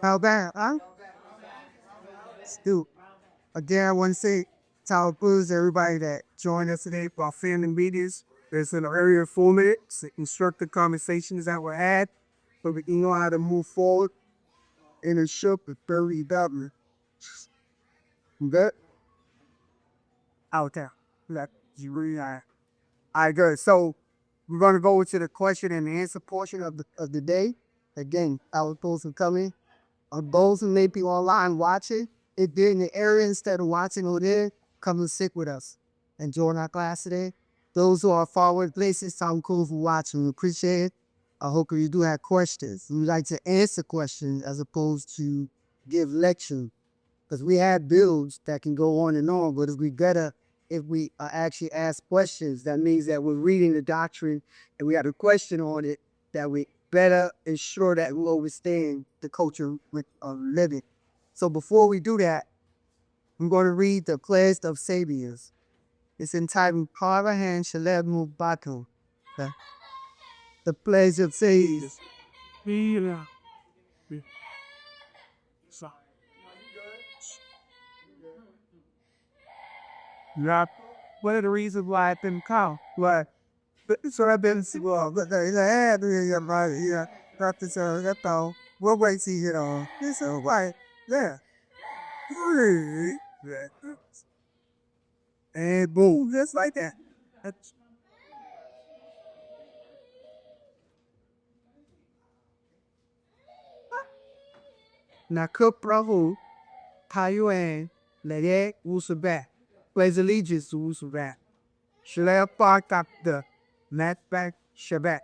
How bad, huh? Still, again, I want to say, Tower Blues, everybody that joined us today for our family meetings. There's an area of 4 minutes, constructive conversations that were had, so we can know how to move forward in a ship with 30 W. Good? Out there. Like, you really are. All right, good. So we're gonna go into the question and answer portion of the day. Again, our folks are coming. Those who may be online watching, if they're in the area instead of watching over there, come and sit with us and join our class today. Those who are far away places, sound cool for watching. We appreciate it. I hope you do have questions. We like to answer questions as opposed to give lecture. Because we have builds that can go on and on, but if we actually ask questions, that means that we're reading the doctrine and we have a question on it, that we better ensure that we understand the culture with living. So before we do that, I'm going to read the Pledge of Saviors. It's entitled Parahan Shalem Batu. The Pledge of Saviors. Yeah. One of the reasons why I've been called, why, so I've been, well, but they had yeah, practice, that's all. What way see it on? It's all right, yeah. And boom, just like that. That's, Nakuprahu, Taiwan, Lede, Wu-Sabat, plays allegiance to Wu-Sabat. Shalea Park the Matback Shabbat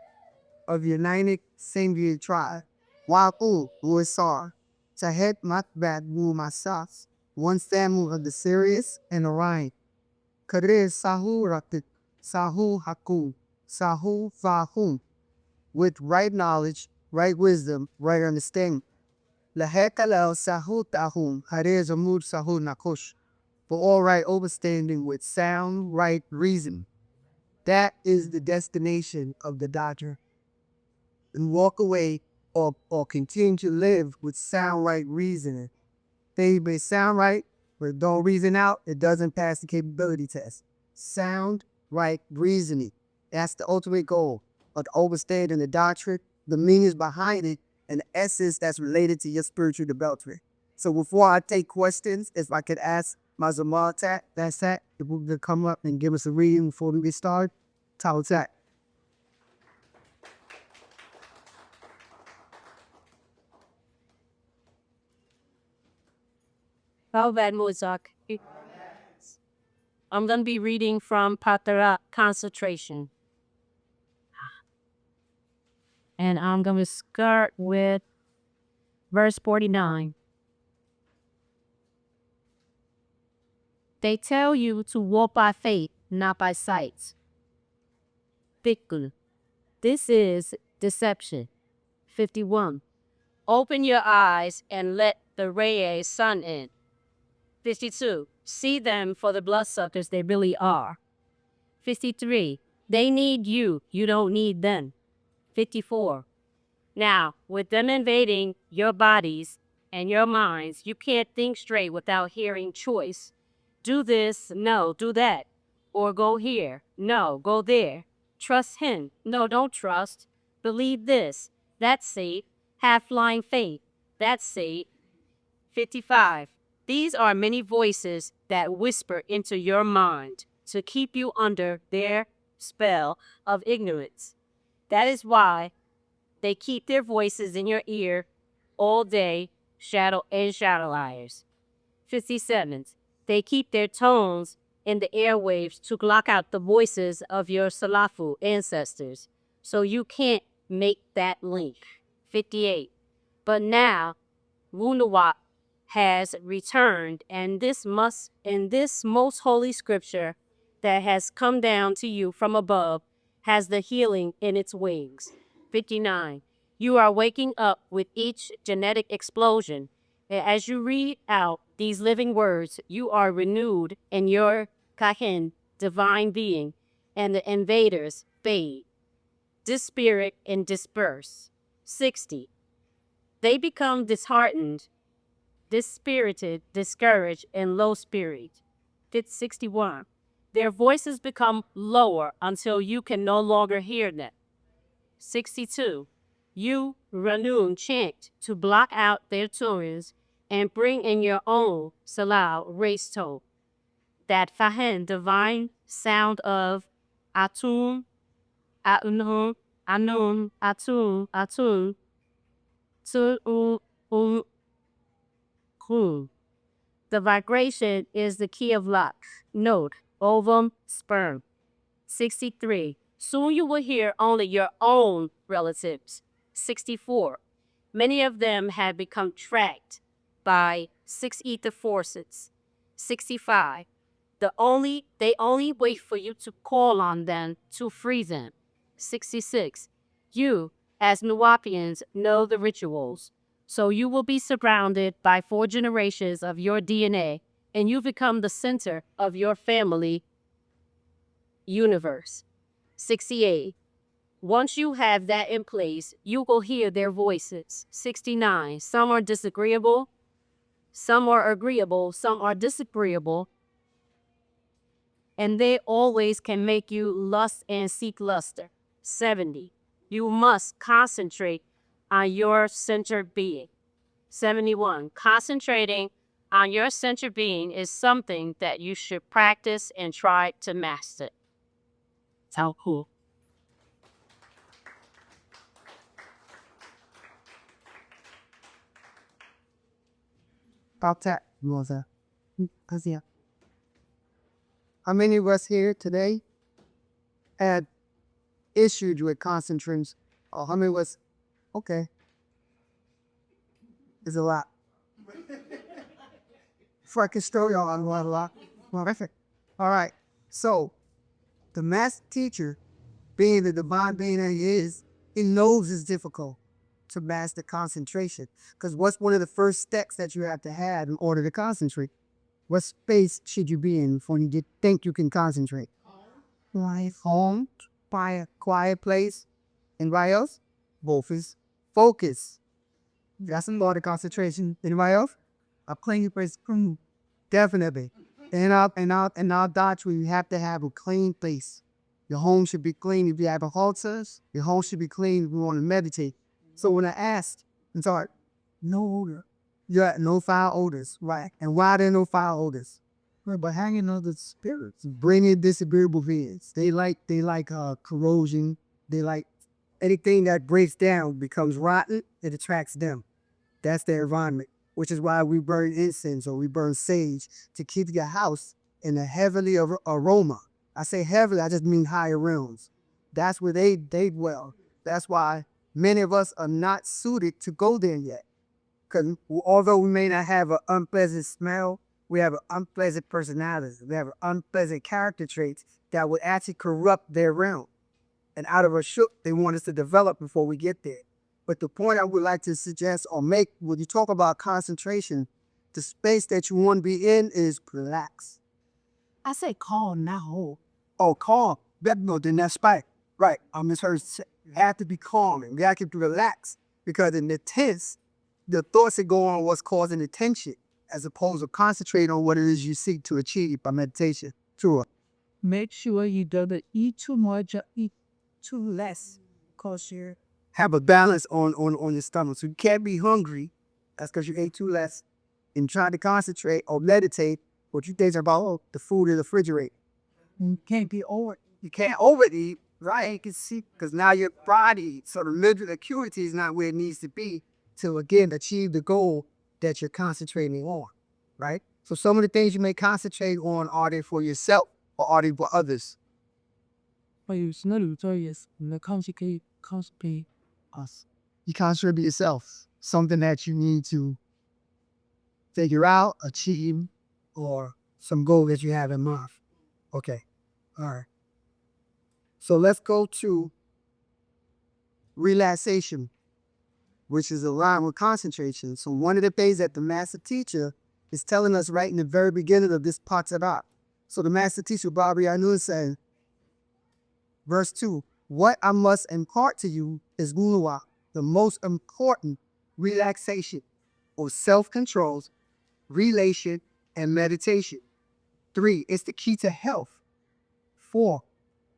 of United Sangria tribe. Wapu Wuasar. Tahet Matbat Wu Masas. One Samuel of the Sirius and Orion. Kadir Sahu Rakit. Sahu Haku. Sahu Fahum. With right knowledge, right wisdom, right understanding. Lahekalel Sahu Tahum. Hadir Zamud Sahu Nakush. For all right understanding with sound right reason. That is the destination of the doctor. And walk away or continue to live with sound right reasoning. Things may sound right, but don't reason out, it doesn't pass the capability test. Sound right reasoning. That's the ultimate goal of understanding the doctrine, the meanings behind it, and the essence that's related to your spiritual development. So before I take questions, if I could ask my Zamatat, that's that, to come up and give us a reading before we get started. Tautat. Valvad Mozak. I'm going to be reading from Patara Concentration. And I'm going to start with verse 49. They tell you to walk by faith, not by sight. Fikul. This is deception. 51. Open your eyes and let the ray sun in. 52. See them for the bloodsuckers they really are. 53. They need you. You don't need them. 54. Now, with them invading your bodies and your minds, you can't think straight without hearing choice. Do this, no, do that. Or go here, no, go there. Trust him, no, don't trust. Believe this, that's safe. Have flying faith, that's safe. 55. These are many voices that whisper into your mind to keep you under their spell of ignorance. That is why they keep their voices in your ear all day, shadow liars. 57. They keep their tones in the airwaves to block out the voices of your Salafu ancestors, so you can't make that link. 58. But now, Wunawap has returned, and this most holy scripture that has come down to you from above has the healing in its wings. 59. You are waking up with each genetic explosion. As you read out these living words, you are renewed in your Kahin, divine being, and the invaders, fade, dispirit, and disperse. 60. They become disheartened, dispirited, discouraged, and low spirit. 61. Their voices become lower until you can no longer hear them. 62. You, Ranun, chant to block out their tones and bring in your own Salal race tone. That Fahen divine sound of Atun, Atun, Anun, Atun, Atun, Tun, Kun. The vibration is the key of luck. Note, ovum, sperm. 63. Soon you will hear only your own relatives. 64. Many of them have become tracked by six ether forces. 65. They only wait for you to call on them to free them. 66. You, as Nuwapians, know the rituals. So you will be surrounded by 4 generations of your DNA, and you become the center of your family universe. 68. Once you have that in place, you will hear their voices. 69. Some are disagreeable, some are agreeable, some are disagreeable, and they always can make you lust and seek luster. 70. You must concentrate on your centered being. 71. Concentrating on your centered being is something that you should practice and try to master. How cool. About that, Rosa. Because, yeah. How many of us here today had issues with concentrations? Or how many of us, okay, it's a lot. Before I can show y'all, I'm going a lot. Well, perfect. All right. So, the master teacher, being the divine being that he is, he knows it's difficult to master concentration. Because what's one of the first steps that you have to have in order to concentrate? What space should you be in before you think you can concentrate? Quiet home, quiet place. Anybody else? Both is focus. That's a lot of concentration. Anybody else? A clean place. Definitely. In our doctrine, you have to have a clean place. Your home should be clean if you have a altars. Your home should be clean if you want to meditate. So when I asked, I'm sorry, no odor. Yeah, no foul odors, right? And why there no foul odors? Right, but hanging on the spirits, bringing disagreeable beings. They like corrosion. They like anything that breaks down becomes rotten. It attracts them. That's their environment, which is why we burn incense or we burn sage to keep your house in a heavenly aroma. I say heavenly, I just mean higher realms. That's where they dwell. That's why many of us are not suited to go there yet. Because although we may not have an unpleasant smell, we have an unpleasant personality. We have an unpleasant character traits that would actually corrupt their realm. And out of a shook, they want us to develop before we get there. But the point I would like to suggest or make when you talk about concentration, the space that you want to be in is relax. I say calm, not hold. Oh, calm. No, then that's spike. Right. I misheard. You have to be calm and you have to relax because in the tense, the thoughts that go on what's causing the tension as opposed to concentrate on what it is you seek to achieve by meditation. True. Make sure you don't eat too much or eat too less because you have a balance on your stomach. So you can't be hungry. That's because you ate too less. And trying to concentrate or meditate, what you think about the food in the refrigerator. You can't be over. You can't overeat, right? You can see because now your body, so the mental acuity is not where it needs to be to again achieve the goal that you're concentrating on, right? So some of the things you may concentrate on are they for yourself or are they for others? You concentrate us. You concentrate yourself. Something that you need to figure out, achieve, or some goal that you have in mind. Okay. All right. So let's go to relaxation, which is aligned with concentration. So one of the things that the master teacher is telling us right in the very beginning of this Patarat. So the master teacher, Bobby Anu, said, verse 2, what I must impart to you is Guluwa, the most important relaxation, or self-control, relation, and meditation. 3, it's the key to health. 4,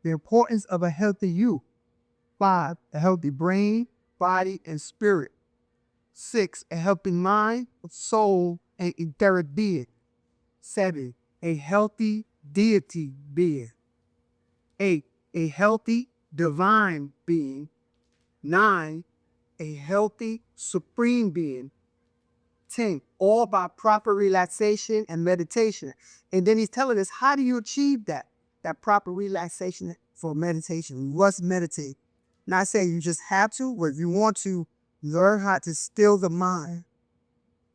the importance of a healthy you. 5, a healthy brain, body, and spirit. 6, a healthy mind, soul, and etheric being. 7, a healthy deity being. 8, a healthy divine being. 9, a healthy supreme being. 10, all by proper relaxation and meditation. And then he's telling us, how do you achieve that? That proper relaxation for meditation. We must meditate. Not saying you just have to, but if you want to, learn how to still the mind,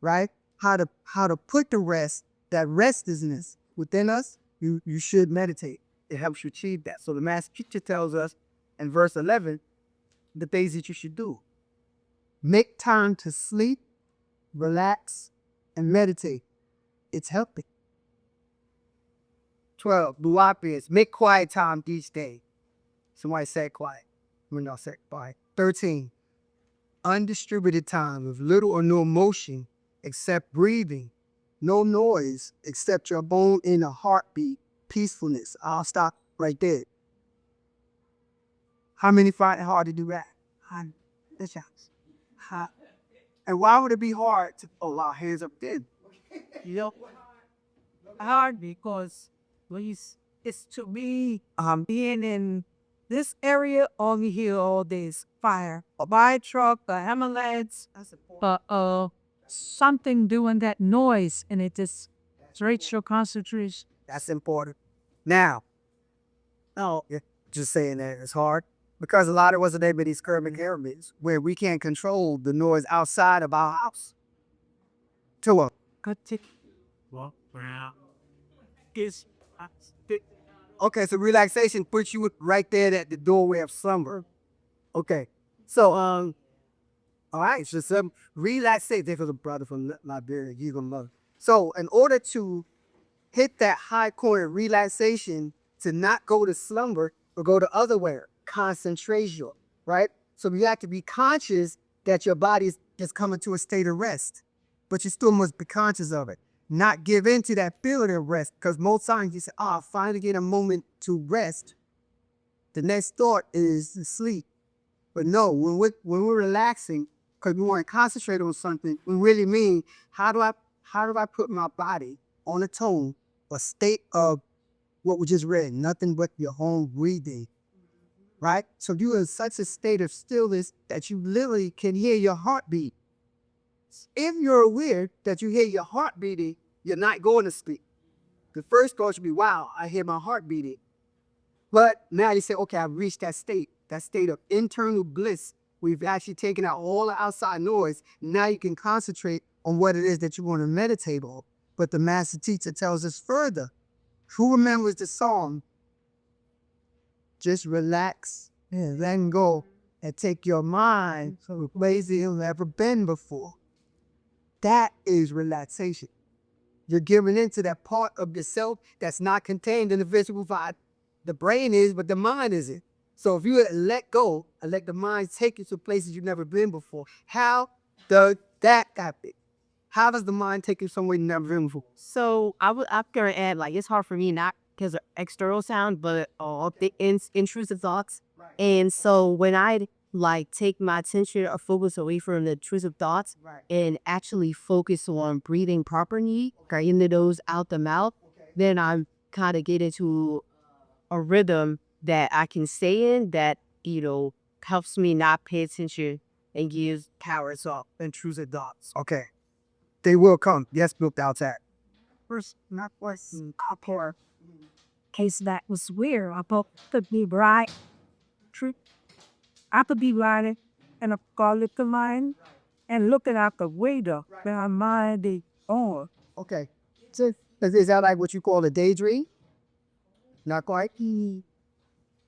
right? How to put the rest, that restlessness within us, you should meditate. It helps you achieve that. So the master teacher tells us in verse 11, the things that you should do. Make time to sleep, relax, and meditate. It's healthy. 12, Luapias, make quiet time each day. Somebody said quiet. We're not said quiet. 13, undistributed time with little or no motion except breathing. No noise except your own inner heartbeat. Peacefulness. I'll stop right there. How many find it hard to do that? The chance. And why would it be hard to allow hands up there? You know, hard because it's to me, being in this area, all we hear all day is fire. A fire truck, a ambulance, something doing that noise, and it just breaks your concentration. That's important. Now, just saying that it's hard because a lot of us are able these urban areas where we can't control the noise outside of our house. To a Is okay, so relaxation puts you right there at the doorway of slumber. Okay, so all right, so some relaxation. There was a brother from Liberia, you gonna love it. So in order to hit that high point of relaxation, to not go to slumber or go to otherwhere, concentration, right? So you have to be conscious that your body is just coming to a state of rest, but you still must be conscious of it. Not give in to that feeling of rest, because most times you say, "Oh, I finally get a moment to rest." The next thought is to sleep. But no, when we're relaxing, because we want to concentrate on something, we really mean how do I put my body on a tone, a state of what we just read, nothing but your own breathing, right? So you're in such a state of stillness that you literally can hear your heartbeat. If you're aware that you hear your heart beating, you're not going to sleep. The first thought should be, wow, I hear my heart beating. But now you say, okay, I've reached that state of internal bliss. We've actually taken out all the outside noise. Now you can concentrate on what it is that you want to meditate on. But the master teacher tells us further. Who remembers the song? Just relax and let go and take your mind to a place you've never been before. That is relaxation. You're giving into that part of yourself that's not contained in the physical body. The brain is, but the mind isn't. So if you let go and let the mind take you to places you've never been before, how does that happen? How does the mind take you somewhere you've never been before? So I'm gonna add, like, it's hard for me, not because of external sound, but the intrusive thoughts. And so when I like take my attention or focus away from the intrusive thoughts and actually focus on breathing properly, okay, in the nose, out the mouth, then I'm kind of get into a rhythm that I can stay in that, helps me not pay attention and gives powers off intrusive thoughts. Okay. They will come. Yes, built outside. first not was couple case that was weird. I both could be right. True. I could be riding and a car look at mine and looking out the window. But I mind the on. Okay. So is that like what you call a daydream? Not quite.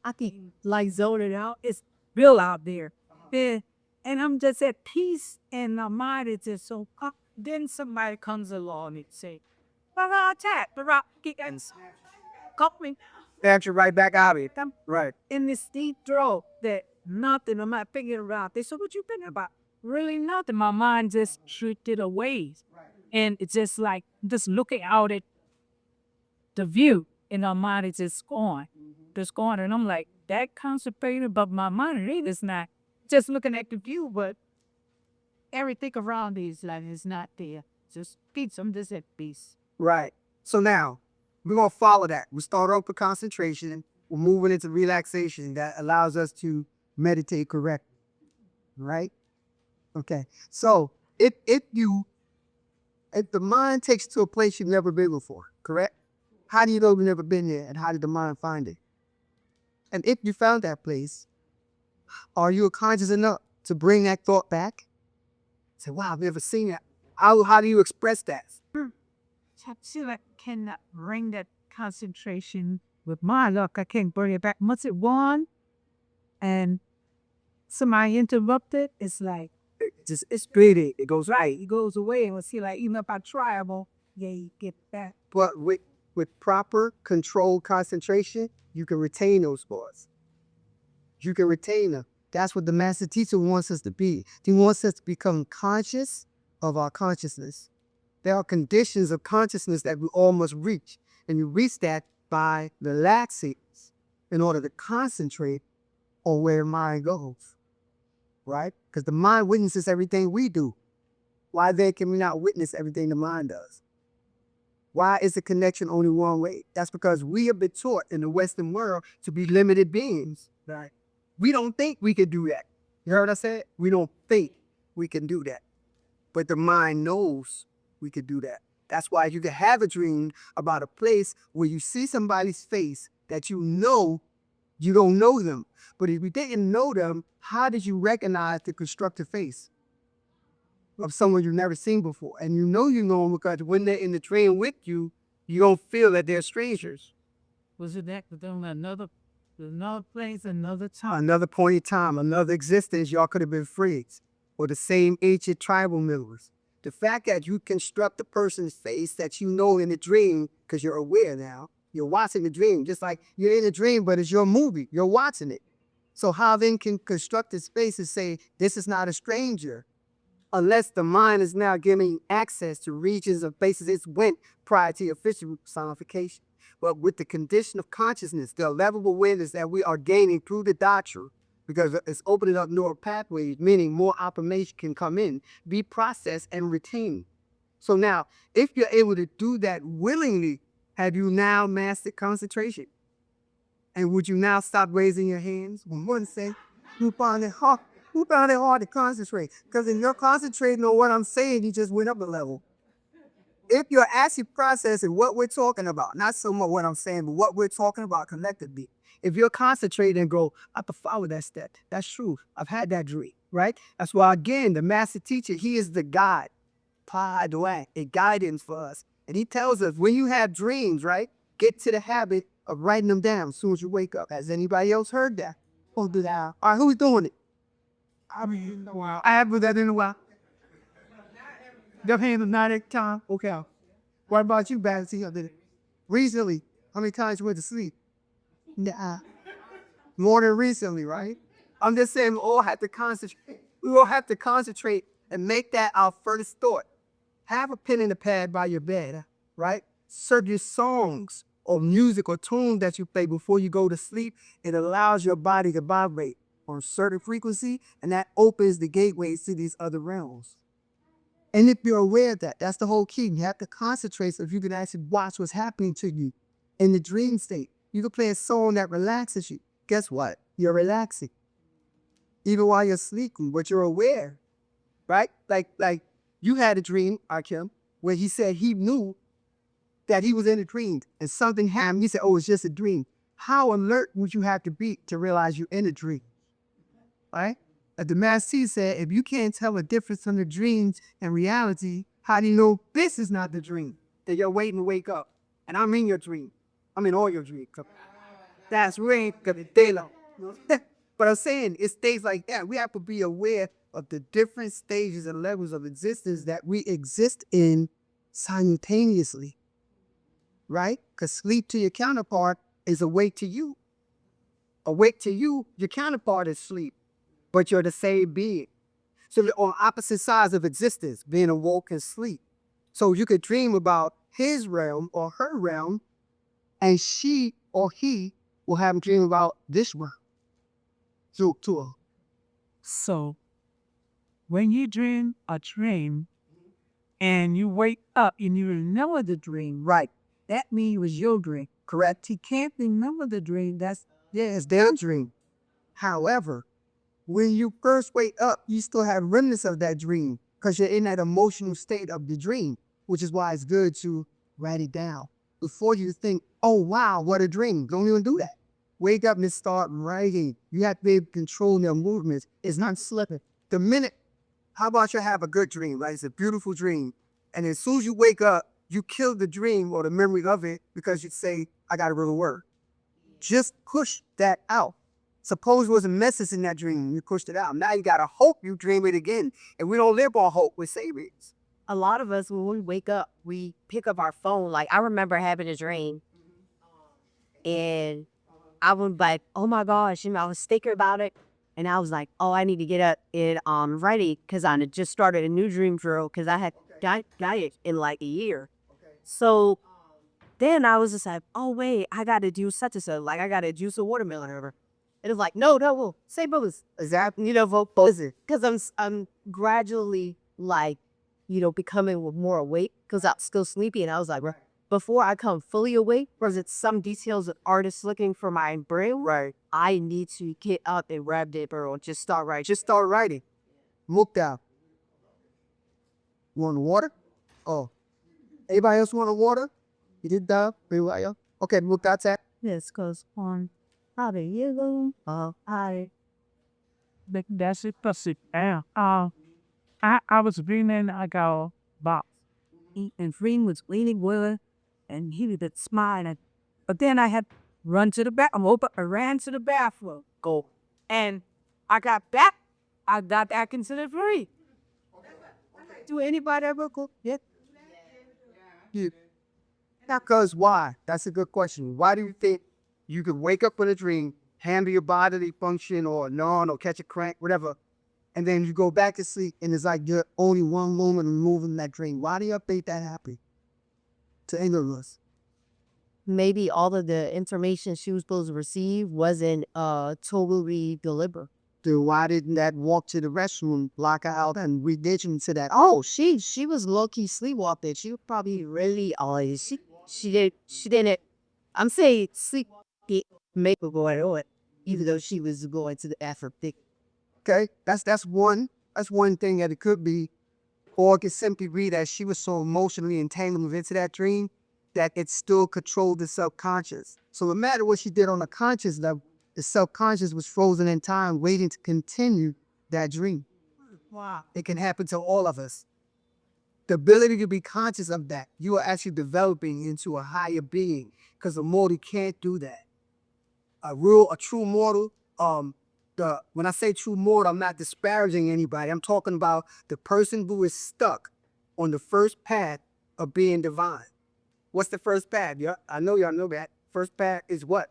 I can like zone it out. It's real out there. Yeah. And I'm just at peace and my mind is just so up. Then somebody comes along and say, tap, the rock, and caught me Snatch you right back out of it. Right. in this deep throat that nothing, I'm not thinking about. They said, what you thinking about? really nothing. My mind just drifted away. And it's just like just looking out at the view, and our mind is just gone. Just gone. And I'm like, that concentrated, but my mind really is not just looking at the view, but everything around is like it's not there. Just peace. I'm just at peace. Right. So now we're gonna follow that. We start off with concentration. We're moving into relaxation that allows us to meditate correctly. Right? Okay. So if the mind takes you to a place you've never been before, correct? How do you know you've never been there, and how did the mind find it? And if you found that place, are you conscious enough to bring that thought back? Say, wow, I've never seen that. How do you express that? I feel like I cannot bring that concentration with my luck. I can't bring it back. Once it won and somebody interrupted, it's like it's greedy. It goes right. It goes away. And we'll see, like, even if I try, I won't get back. But with proper controlled concentration, you can retain those thoughts. You can retain them. That's what the master teacher wants us to be. He wants us to become conscious of our consciousness. There are conditions of consciousness that we all must reach. And you reach that by relaxing in order to concentrate on where mind goes. Right? Because the mind witnesses everything we do. Why then can we not witness everything the mind does? Why is the connection only one way? That's because we have been taught in the Western world to be limited beings. Right? We don't think we can do that. You heard what I said? We don't think we can do that. But the mind knows we could do that. That's why you can have a dream about a place where you see somebody's face that you know you don't know them. But if you didn't know them, how did you recognize the constructed face of someone you've never seen before? And you know them because when they're in the dream with you, you don't feel that they're strangers. Was it that another place, another time? Another point in time, another existence, y'all could have been friends or the same ancient tribal members. The fact that you construct a person's face that you know in the dream, because you're aware now, you're watching the dream, just like you're in a dream, but it's your movie, you're watching it. So how then can construct this space and say, this is not a stranger, unless the mind is now giving access to regions of places it's went prior to official sonification. But with the condition of consciousness, the level of awareness that we are gaining through the doctrine, because it's opening up neural pathways, meaning more information can come in, be processed and retained. So now, if you're able to do that willingly, have you now mastered concentration? And would you now stop raising your hands when one say, who found it hard to concentrate? Because if you're concentrating on what I'm saying, you just went up a level. If you're actually processing what we're talking about, not so much what I'm saying, but what we're talking about collectively, if you're concentrating and go, I can follow that step. That's true. I've had that dream, right? That's why, again, the master teacher, he is the guide, a guidance for us. And he tells us when you have dreams, right, get to the habit of writing them down as soon as you wake up. Has anybody else heard that? Oh, do that. All right, who's doing it? I mean, in a while. I haven't done that in a while. Your hands are not at time. Okay. What about you, Batsy? Recently, how many times you went to sleep? Nah. More than recently, right? I'm just saying we all have to concentrate. We all have to concentrate and make that our first thought. Have a pen and a pad by your bed, right? Search your songs or music or tunes that you play before you go to sleep. It allows your body to vibrate on a certain frequency, and that opens the gateways to these other realms. And if you're aware of that, that's the whole key. You have to concentrate so if you can actually watch what's happening to you in the dream state. You can play a song that relaxes you. Guess what? You're relaxing. Even while you're sleeping, but you're aware, right? Like you had a dream, Akim, where he said he knew that he was in a dream and something happened. He said, oh, it's just a dream. How alert would you have to be to realize you're in a dream, right? The Master said, if you can't tell the difference from the dreams and reality, how do you know this is not the dream that you're waiting to wake up? And I'm in your dream. I'm in all your dreams. That's rain because it's daylight. But I'm saying it stays like that. We have to be aware of the different stages and levels of existence that we exist in simultaneously, right? Because sleep to your counterpart is awake to you. Awake to you, your counterpart is sleep, but you're the same being. So they're on opposite sides of existence, being awoke and sleep. So you could dream about his realm or her realm, and she or he will have a dream about this realm. So, So when you dream a dream and you wake up and you remember the dream, right, That means it was your dream. correct. He can't remember the dream. Yeah, it's their dream. However, when you first wake up, you still have remnants of that dream because you're in that emotional state of the dream, which is why it's good to write it down before you think, oh, wow, what a dream. Don't even do that. Wake up and start writing. You have to be able to control your movements. It's not slipping. The minute, how about you have a good dream, right? It's a beautiful dream. And as soon as you wake up, you kill the dream or the memory of it because you say, I got to go to work. Just push that out. Suppose there was a message in that dream, you pushed it out. Now you gotta hope you dream it again. And we don't live on hope with savings. A lot of us, when we wake up, we pick up our phone. Like, I remember having a dream, and I was like, oh my gosh, I was thinking about it. And I was like, oh, I need to get up and ready because I had just started a new dream drill because I had got it in like a year. So then I was just like, oh, wait, I got to do such and such. Like, I got to juice a watermelon or whatever. And it was like, no, well, say bubbles. Is that Vote both. Because I'm gradually like, becoming more awake because I'm still sleepy. And I was like, right? before I come fully awake, because it's some details that artists looking for my brain, Right. I need to get up and grab it or just start writing. Just start writing. Look down. You want water? Oh. Anybody else want a water? You did that? Anybody else? Okay, look outside. Yes, because how do you go? that's it. That's it. Yeah. I was reading, I go, box. And Freeman was leaning well, and he was smiling. But then I had run to the bathroom. I ran to the bathroom. Go. And I got back. I got back into the free. Do anybody ever go? Yeah. Yeah. Because why? That's a good question. Why do you think you could wake up with a dream, handle your bodily function or yawn or catch a crank, whatever, and then you go back to sleep and it's like you're only one moment removed from that dream? Why do you think that happened to any of us? Maybe all of the information she was supposed to receive wasn't totally deliberate. Then why didn't that walk to the restroom, block her out, and we did into that? Oh, she was low key sleepwalking. She was probably really she didn't. I'm saying sleep make her go on it, even though she was going to the effort. Okay, that's one thing that it could be, or it could simply be that she was so emotionally entangled into that dream that it still controlled the subconscious. So no matter what she did on the conscious level, the subconscious was frozen in time, waiting to continue that dream. Wow. It can happen to all of us. The ability to be conscious of that, you are actually developing into a higher being, because a mortal can't do that. A true mortal, when I say true mortal, I'm not disparaging anybody. I'm talking about the person who is stuck on the first path of being divine. What's the first path? Yeah, I know y'all know that. First path is what?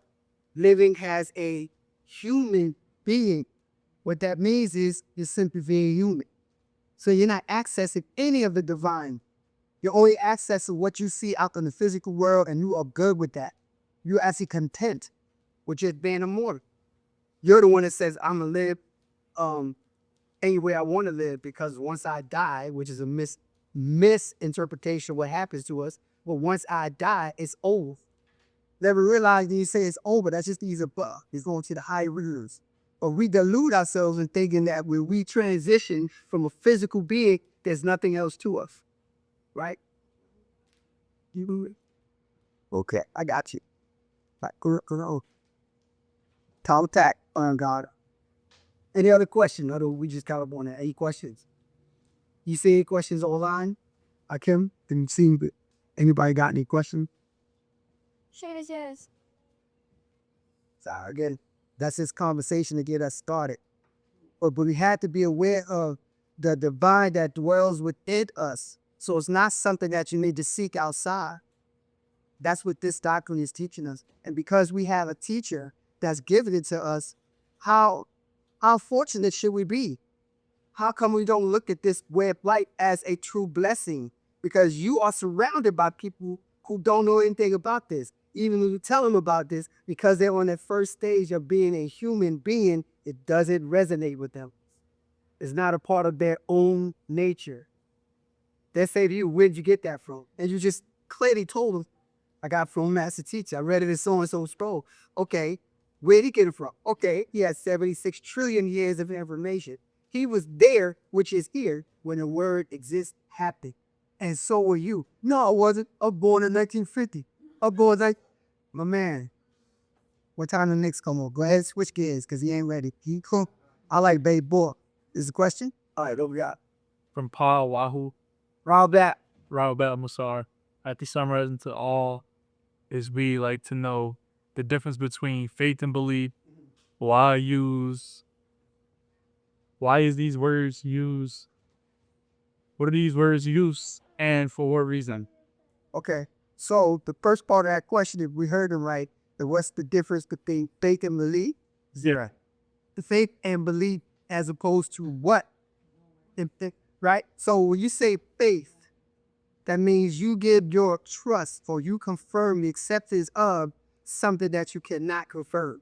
Living as a human being. What that means is you're simply being human. So you're not accessing any of the divine. You're only accessing what you see out in the physical world, and you are good with that. You're actually content with just being immortal. You're the one that says, I'm going to live any way I want to live, because once I die, which is a misinterpretation of what happens to us, but once I die, it's over. Never realize that you say it's over, that's just these above. It's going to the higher realms. But we delude ourselves in thinking that when we transition from a physical being, there's nothing else to us. Right? Okay, I got you. Right. Tom attack on God. Any other question? Other we just got up on that. Any questions? You see any questions online? Akim, didn't see anybody got any questions? Yes. So again, that's this conversation to get us started. But we had to be aware of the divine that dwells within us. So it's not something that you need to seek outside. That's what this doctrine is teaching us. And because we have a teacher that's given it to us, how fortunate should we be How come we don't look at this way of life as a true blessing? Because you are surrounded by people who don't know anything about this. Even when you tell them about this, because they're on that first stage of being a human being, it doesn't resonate with them. It's not a part of their own nature. They say to you, where'd you get that from? And you just clearly told them, I got it from a master teacher. I read it in so-and-so scroll. Okay, where'd he get it from? Okay, he has 76 trillion years of information. He was there, which is here, when the word exists happened. And so were you. No, I wasn't. I was born in 1950. I was born like, my man, what time the Knicks come on? Go ahead, switch gears, because he ain't ready. He cool. I like baseball. Is the question? All right, what we got? From Pa Wahoo, Rob that. Raubel Musar. I think summarizing to all is we like to know the difference between faith and belief. Why is these words used? What are these words used and for what reason? Okay. So the first part of that question, if we heard him right, what's the difference between faith and belief? Yeah. The faith and belief as opposed to what? Right? So when you say faith, that means you give your trust or you confirm the acceptance of something that you cannot confirm,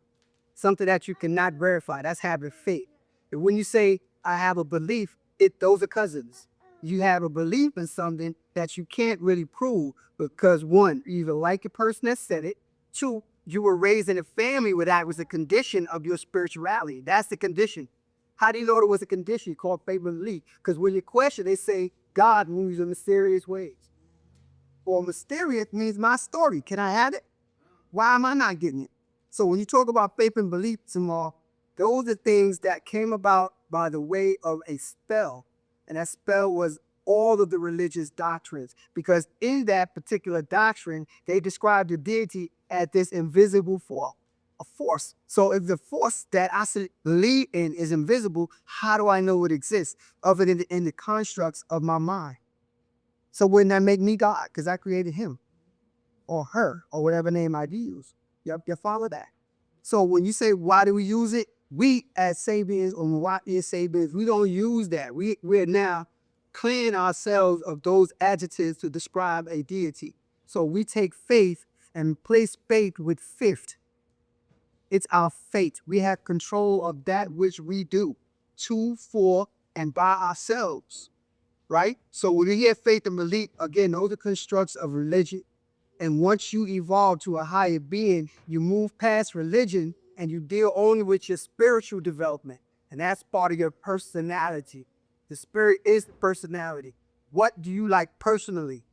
something that you cannot verify. That's having faith. And when you say, I have a belief, those are cousins. You have a belief in something that you can't really prove because one, you either like a person that said it, two, you were raised in a family where that was a condition of your spirituality. That's the condition. How do you know it was a condition called faith and belief? Because when you question, they say God moves in mysterious ways. Well, mysterious means my story. Can I have it? Why am I not getting it? So when you talk about faith and belief, Jamal, those are things that came about by the way of a spell. And that spell was all of the religious doctrines. Because in that particular doctrine, they described the deity as this invisible force, a force. So if the force that I believe in is invisible, how do I know it exists other than in the constructs of my mind? So wouldn't that make me God? Because I created him or her or whatever name I use. You follow that? So when you say, why do we use it? We as Sabians or Muwapi Sabians, we don't use that. We're now clearing ourselves of those adjectives to describe a deity. So we take faith and place faith with fifth. It's our fate. We have control of that which we do to, for, and by ourselves, right? So when you hear faith and belief, again, those are constructs of religion. And once you evolve to a higher being, you move past religion and you deal only with your spiritual development. And that's part of your personality. The spirit is the personality. What do you like personally?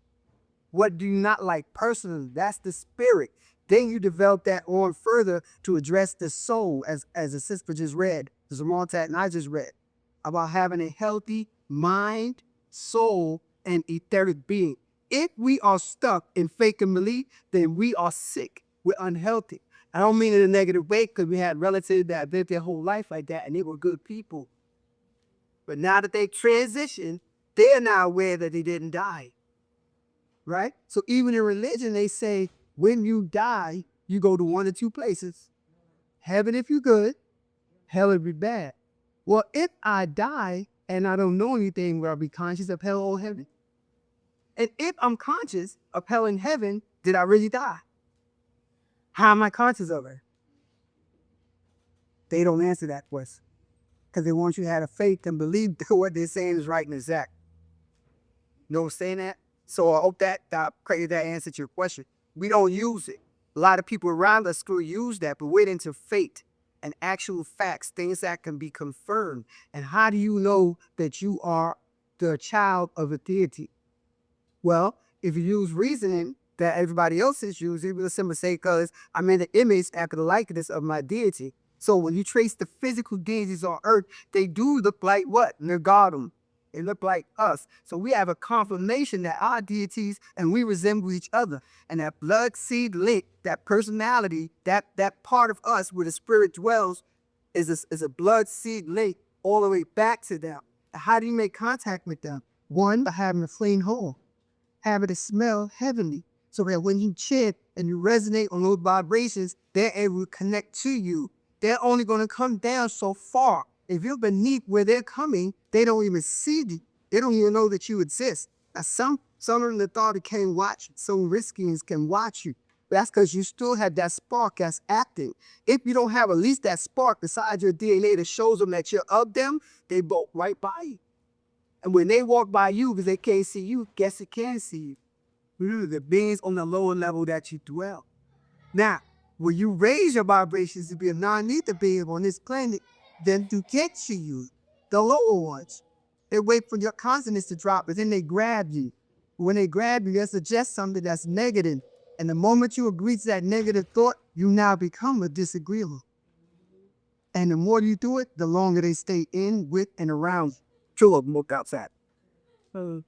What do you not like personally? That's the spirit. Then you develop that on further to address the soul, as the sister just read, the Zamontat and I just read, about having a healthy mind, soul, and etheric being. If we are stuck in faith and belief, then we are sick. We're unhealthy. I don't mean in a negative way because we had relatives that lived their whole life like that and they were good people. But now that they transitioned, they're now aware that they didn't die. Right? So even in religion, they say when you die, you go to one or two places. Heaven if you're good, hell if you're bad. Well, if I die and I don't know anything, will I be conscious of hell or heaven? And if I'm conscious of hell and heaven, did I really die? How am I conscious of it? They don't answer that question because they want you to have a faith and believe that what they're saying is right and exact. You know what I'm saying that? So I hope that created that answer to your question. We don't use it. A lot of people around us still use that, but we're into fate and actual facts, things that can be confirmed. And how do you know that you are the child of a deity? Well, if you use reasoning that everybody else is using, we'll simply say, because I'm in the image after the likeness of my deity. So when you trace the physical deities on earth, they do look like what? Negatum. They look like us. So we have a confirmation that our deities and we resemble each other. And that blood seed link, that personality, that part of us where the spirit dwells is a blood seed link all the way back to them. And how do you make contact with them? One, by having a clean hole, having it smell heavenly. So that when you chant and you resonate on those vibrations, they're able to connect to you. They're only going to come down so far. If you're beneath where they're coming, they don't even see you. They don't even know that you exist. Now, some of the thought can't watch. Some riskies can watch you. But that's because you still have that spark that's acting. If you don't have at least that spark beside your DNA that shows them that you're of them, they walk right by you. And when they walk by you because they can't see you, guess it can see you. The beings on the lower level that you dwell. Now, when you raise your vibrations to be a non-lethal being on this planet, then to get to you, the lower ones, they wait for your consciousness to drop, but then they grab you. When they grab you, they suggest something that's negative. And the moment you agree to that negative thought, you now become a disagreeable. And the more you do it, the longer they stay in, with, and around. Two of them look outside. So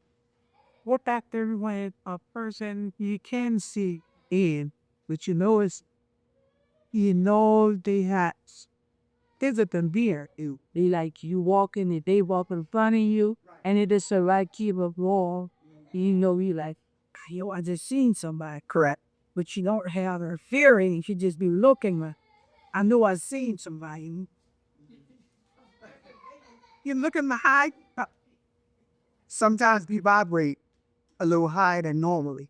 what after when a person you can see in, but you know they have there's a there. They like you walking and they walk in front of you and it is a right keep of wall. You know you like, yo, I just seen somebody. Correct. But you don't have her fearing, you should just be looking like, I know I seen somebody. You're looking high. Sometimes we vibrate a little higher than normally.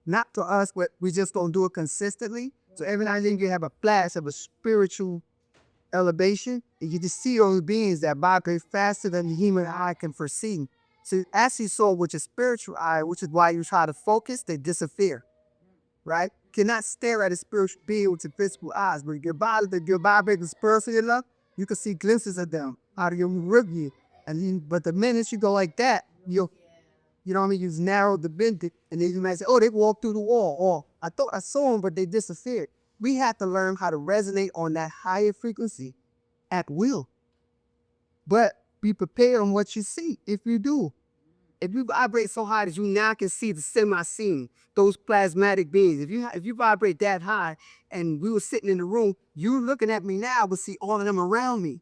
Not to us, but we just don't do it consistently. So every now and then you have a flash of a spiritual elevation, and you just see those beings that vibrate faster than the human eye can perceive. So as you saw with your spiritual eye, which is why you try to focus, they disappear. Right? You cannot stare at a spiritual being with your physical eyes, but your body, your vibrating spiritually enough, you can see glimpses of them out of your review. But the minute you go like that, you know what I mean? You narrow the bend, and then you might say, oh, they walked through the wall. Or I thought I saw them, but they disappeared. We have to learn how to resonate on that higher frequency at will. But be prepared on what you see if you do. If you vibrate so high that you now can see the semi-seen, those plasmatic beings, if you vibrate that high and we were sitting in the room, you looking at me now will see all of them around me.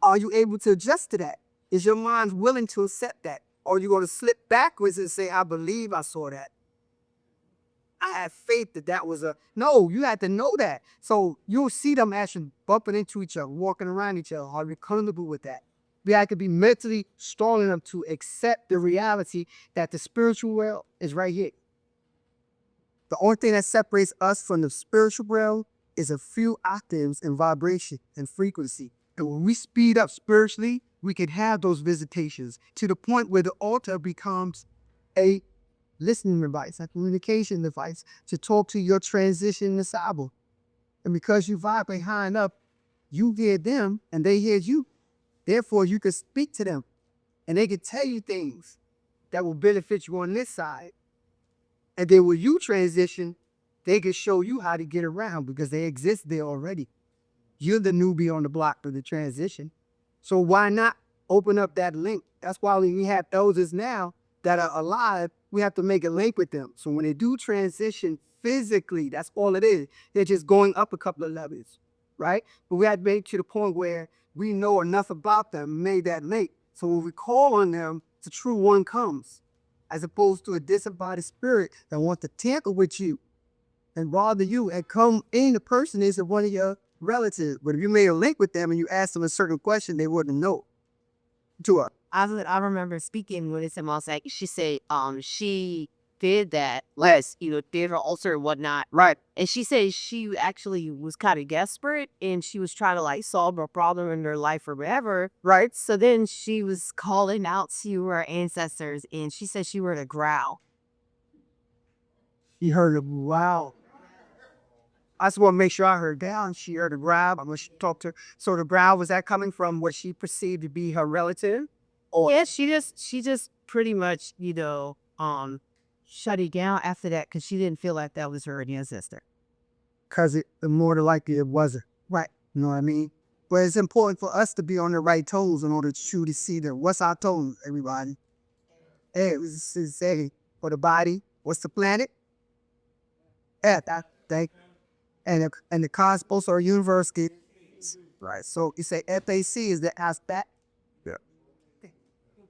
Are you able to adjust to that? Is your mind willing to accept that? Or are you going to slip backwards and say, I believe I saw that? I had faith that was no, you had to know that. So you'll see them actually bumping into each other, walking around each other. Are you comfortable with that? We have to be mentally strong enough to accept the reality that the spiritual world is right here. The only thing that separates us from the spiritual realm is a few octaves in vibration and frequency. And when we speed up spiritually, we can have those visitations to the point where the altar becomes a listening device, a communication device to talk to your transition disciple. And because you vibrate high enough, you hear them and they hear you. Therefore, you can speak to them and they can tell you things that will benefit you on this side. And then when you transition, they can show you how to get around because they exist there already. You're the newbie on the block for the transition. So why not open up that link? That's why when we have elders now that are alive, we have to make a link with them. So when they do transition physically, that's all it is. They're just going up a couple of levels, right? But we had to make to the point where we know enough about them, made that link. So when we call on them, the true one comes, as opposed to a disembodied spirit that wants to tamper with you and bother you and come in. The person is one of your relatives. But if you made a link with them and you asked them a certain question, they wouldn't know. To her. I remember speaking with him. I was like, she said, she did that last, did her ulcer and whatnot. Right. And she said she actually was kind of desperate and she was trying to like solve a problem in her life or whatever. Right. So then she was calling out to her ancestors and she said she heard a growl. She heard a wow. I just want to make sure I heard down. She heard a growl. I'm going to talk to her. So the growl, was that coming from what she perceived to be her relative? Or yeah, she just pretty much, shut it down after that because she didn't feel like that was her ancestor. Because the more than likely it wasn't. Right. You know what I mean? But it's important for us to be on the right toes in order to truly see them. What's our toes, everybody? Hey, this is say for the body. What's the planet? Earth, I think. And the cosmos or universe gets right. So you say FAC is the aspect. Yeah.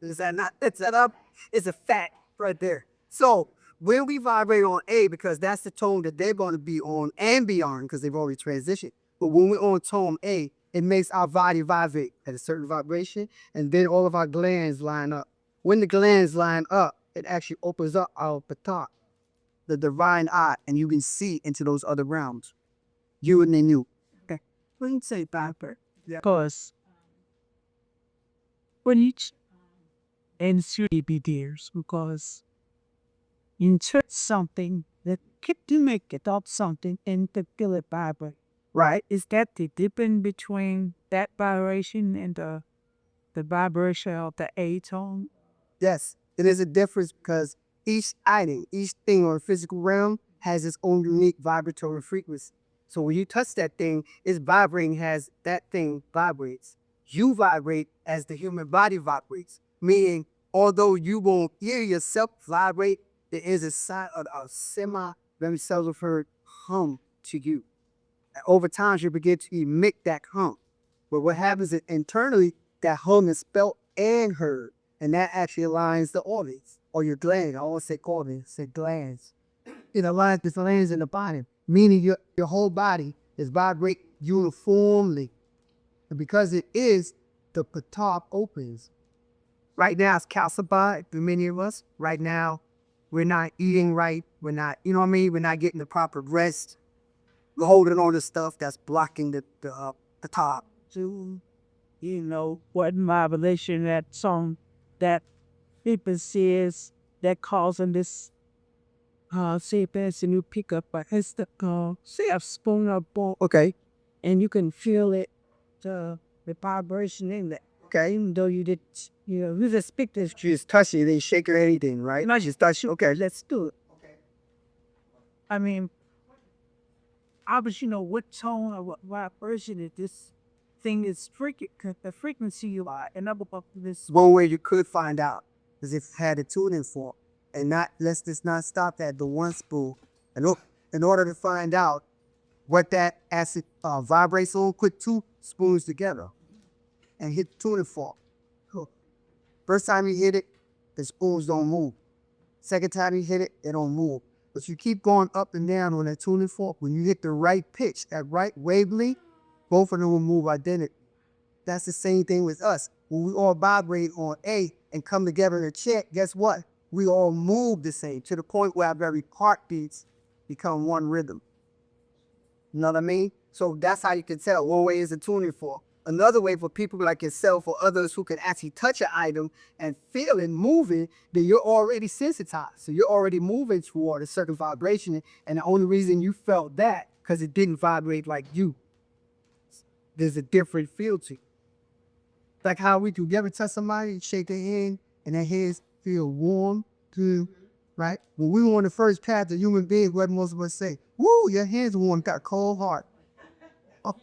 Is that not? It's that up. It's a fact right there. So when we vibrate on A, because that's the tone that they're going to be on and beyond, because they've already transitioned. But when we're on tone A, It makes our body vibrate at a certain vibration, and then all of our glands line up. When the glands line up, it actually opens up our patak, the divine eye, and you can see into those other realms. You and they knew. Okay. When you say vibrate, Because when each and should be theirs because you touch something that keep to make it up something and to feel it vibrate. Right? Is that the difference between that vibration and the vibration of the A tone? Yes, it is a difference because each item, each thing on the physical realm has its own unique vibratory frequency. So when you touch that thing, it's vibrating as that thing vibrates. You vibrate as the human body vibrates, meaning although you won't hear yourself vibrate, there is a sign of a semi, very seldom heard hum to you. And over time, you begin to emit that hum. But what happens is internally, that hum is felt and heard. And that actually aligns the organs or your gland. I always say organs, say glands. It aligns the glands in the body, meaning your whole body is vibrating uniformly. And because it is, the patak opens. Right now, it's calcified for many of us. Right now, we're not eating right. We're not, you know what I mean? We're not getting the proper rest. We're holding on to stuff that's blocking the top. To, what vibration that song that people says that causing this say person you pick up it's the say a spoon or ball Okay. and you can feel it the vibration in it. Okay. Even though you did you just pick this She just touch it, they shake or anything, right? not just touch it. Okay. Let's do it. I mean, obviously, what tone or what vibration is this thing is the frequency you are, and up above this. One way you could find out is if you had a tuning fork, and let's just not stop at the one spool. And look, in order to find out what that acid vibrates on, put two spoons together and hit the tuning fork. Cool. First time you hit it, the spoons don't move. Second time you hit it, it don't move. But you keep going up and down on that tuning fork. When you hit the right pitch, that right wavelength, both of them will move identically. That's the same thing with us. When we all vibrate on A and come together in a chant, guess what? We all move the same to the point where our very heartbeats become one rhythm. You know what I mean? So that's how you can tell. One way is the tuning fork. Another way for people like yourself or others who can actually touch an item and feel it moving, then you're already sensitized. So you're already moving toward a certain vibration. And the only reason you felt that, because it didn't vibrate like you. There's a different feel to it. Like how we do. You ever touch somebody, you shake their hand, and their hands feel warm, too, right? When we were on the first path to human beings, what most of us say? Woo, your hands are warm, got a cold heart. Oh,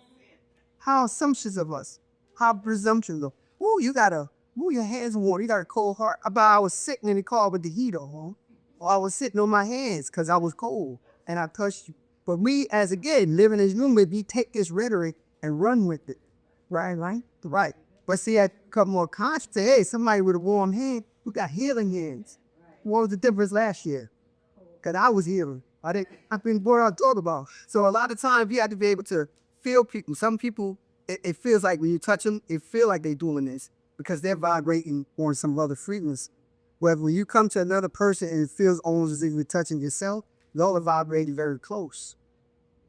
how assumptions of us. How presumptions of, your hands are warm, you got a cold heart. About I was sitting in the car with the heater on, or I was sitting on my hands because I was cold, and I touched you. But we, as again, living as humans, we take this rhetoric and run with it. Right. But see, I become more conscious. Say, hey, somebody with a warm hand, who got healing hands. What was the difference last year? Because I was healing. I've been what I thought about. So a lot of times you have to be able to feel people. Some people, it feels like when you touch them, it feel like they're doing this because they're vibrating on some other frequency. Whereas when you come to another person and it feels almost as if you're touching yourself, they're all vibrating very close.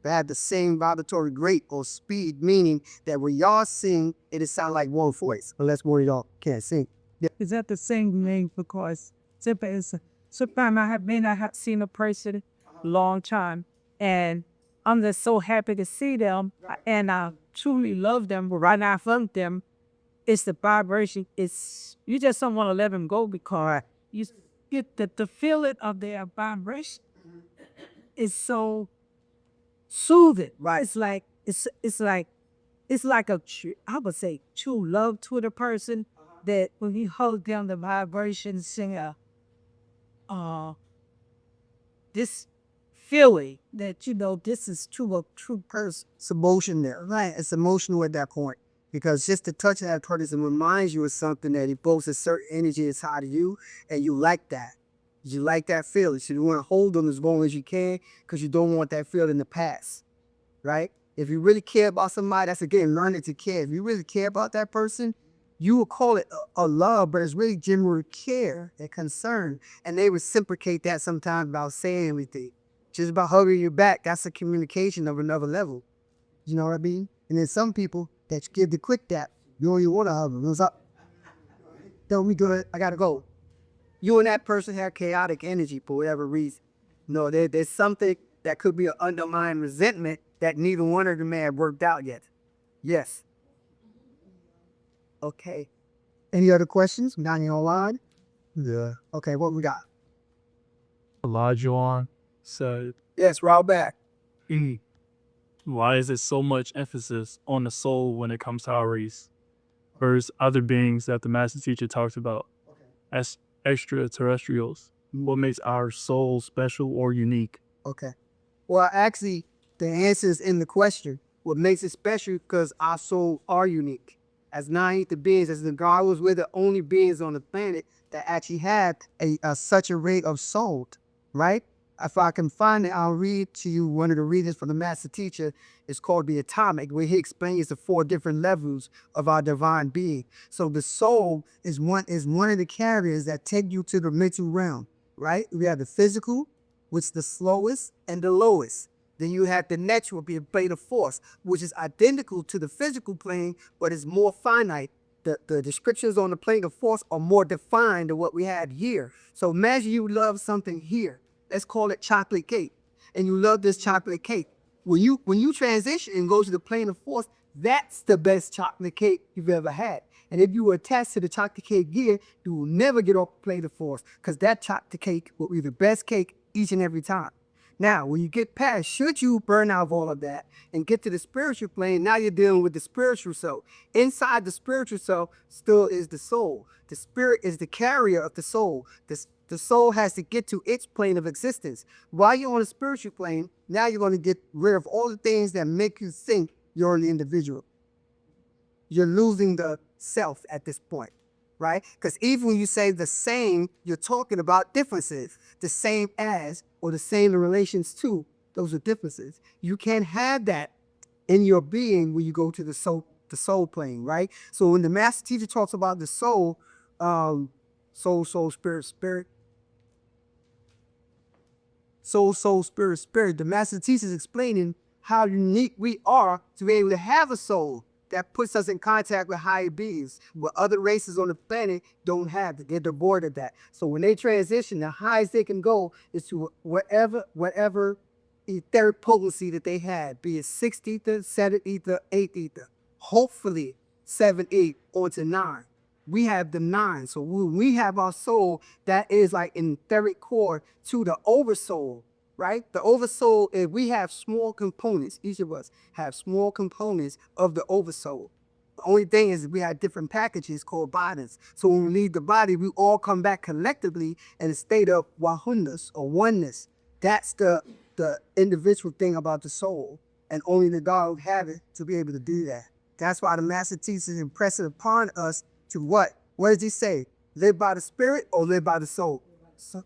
They have the same vibratory rate or speed, meaning that when y'all sing, it sound like one voice, unless one of y'all can't sing. Yeah. Is that the same name? Because sometimes I have seen a person long time, and I'm just so happy to see them, and I truly love them. But right now, from them, it's the vibration. It's you just don't want to let them go because you get the feeling of their vibration is so soothing. Right. It's like I would say true love to the person that when you hold down the vibration, sing this feeling that this is a true person. It's emotion there. Right. It's emotional at that point. Because just to touch that person reminds you of something that evokes a certain energy inside of you, and you like that. You like that feeling. So you want to hold them as long as you can because you don't want that feeling to pass. Right? If you really care about somebody, that's again learning to care. If you really care about that person, you will call it a love, but it's really genuine care and concern. And they reciprocate that sometimes without saying anything. Just about hugging your back, that's a communication of another level. You know what I mean? And then some people that give the quick tap, you don't even want to hug them. What's up? Tell me good, I gotta go. You and that person have chaotic energy for whatever reason. No, there's something that could be an underlying resentment that neither one of them may have worked out yet. Yes. Okay. Any other questions? Not online? Yeah. Okay, what we got? Elijah said, Yes, route back. why is there so much emphasis on the soul when it comes to our race versus other beings that the master teacher talks about as extraterrestrials? What makes our soul special or unique? Okay. Well, actually, the answer is in the question. What makes it special because our souls are unique. As non-ether beings, as the gods, we're the only beings on the planet that actually have such a rate of soul, right? If I can find it, I'll read to you one of the readings from the master teacher. It's called The Atomic, where he explains the 4 different levels of our divine being. So the soul is one of the carriers that take you to the mental realm, right? We have the physical, which is the slowest and the lowest. Then you have the natural, be a plane of force, which is identical to the physical plane, but is more finite. The descriptions on the plane of force are more defined than what we had here. So imagine you love something here. Let's call it chocolate cake. And you love this chocolate cake. When you transition and go to the plane of force, that's the best chocolate cake you've ever had. And if you were attached to the chocolate cake gear, you will never get off the plane of force because that chocolate cake will be the best cake each and every time. Now, when you get past, should you burn out of all of that and get to the spiritual plane, now you're dealing with the spiritual self. Inside the spiritual self still is the soul. The spirit is the carrier of the soul. The soul has to get to its plane of existence. While you're on the spiritual plane, now you're going to get rid of all the things that make you think you're an individual. You're losing the self at this point, right? Because even when you say the same, you're talking about differences. The same as or the same in relations to, those are differences. You can't have that in your being when you go to the soul plane, right? So when the master teacher talks about the soul, soul, spirit, soul, spirit, the master teacher is explaining how unique we are to be able to have a soul that puts us in contact with higher beings, what other races on the planet don't have. They're devoid of that. So when they transition, the highest they can go is to whatever etheric potency that they had, be it 6th ether, 7th ether, 8th ether. Hopefully 7, 8, or to 9. We have the 9. So when we have our soul, that is like an etheric core to the oversoul, right? The oversoul, if we have small components, each of us have small components of the oversoul. The only thing is we have different packages called bodies. So when we leave the body, we all come back collectively in a state of wahundas or oneness. That's the individual thing about the soul. And only the God will have it to be able to do that. That's why the master teacher impressed upon us to what? What does he say? Live by the spirit or live by the soul? So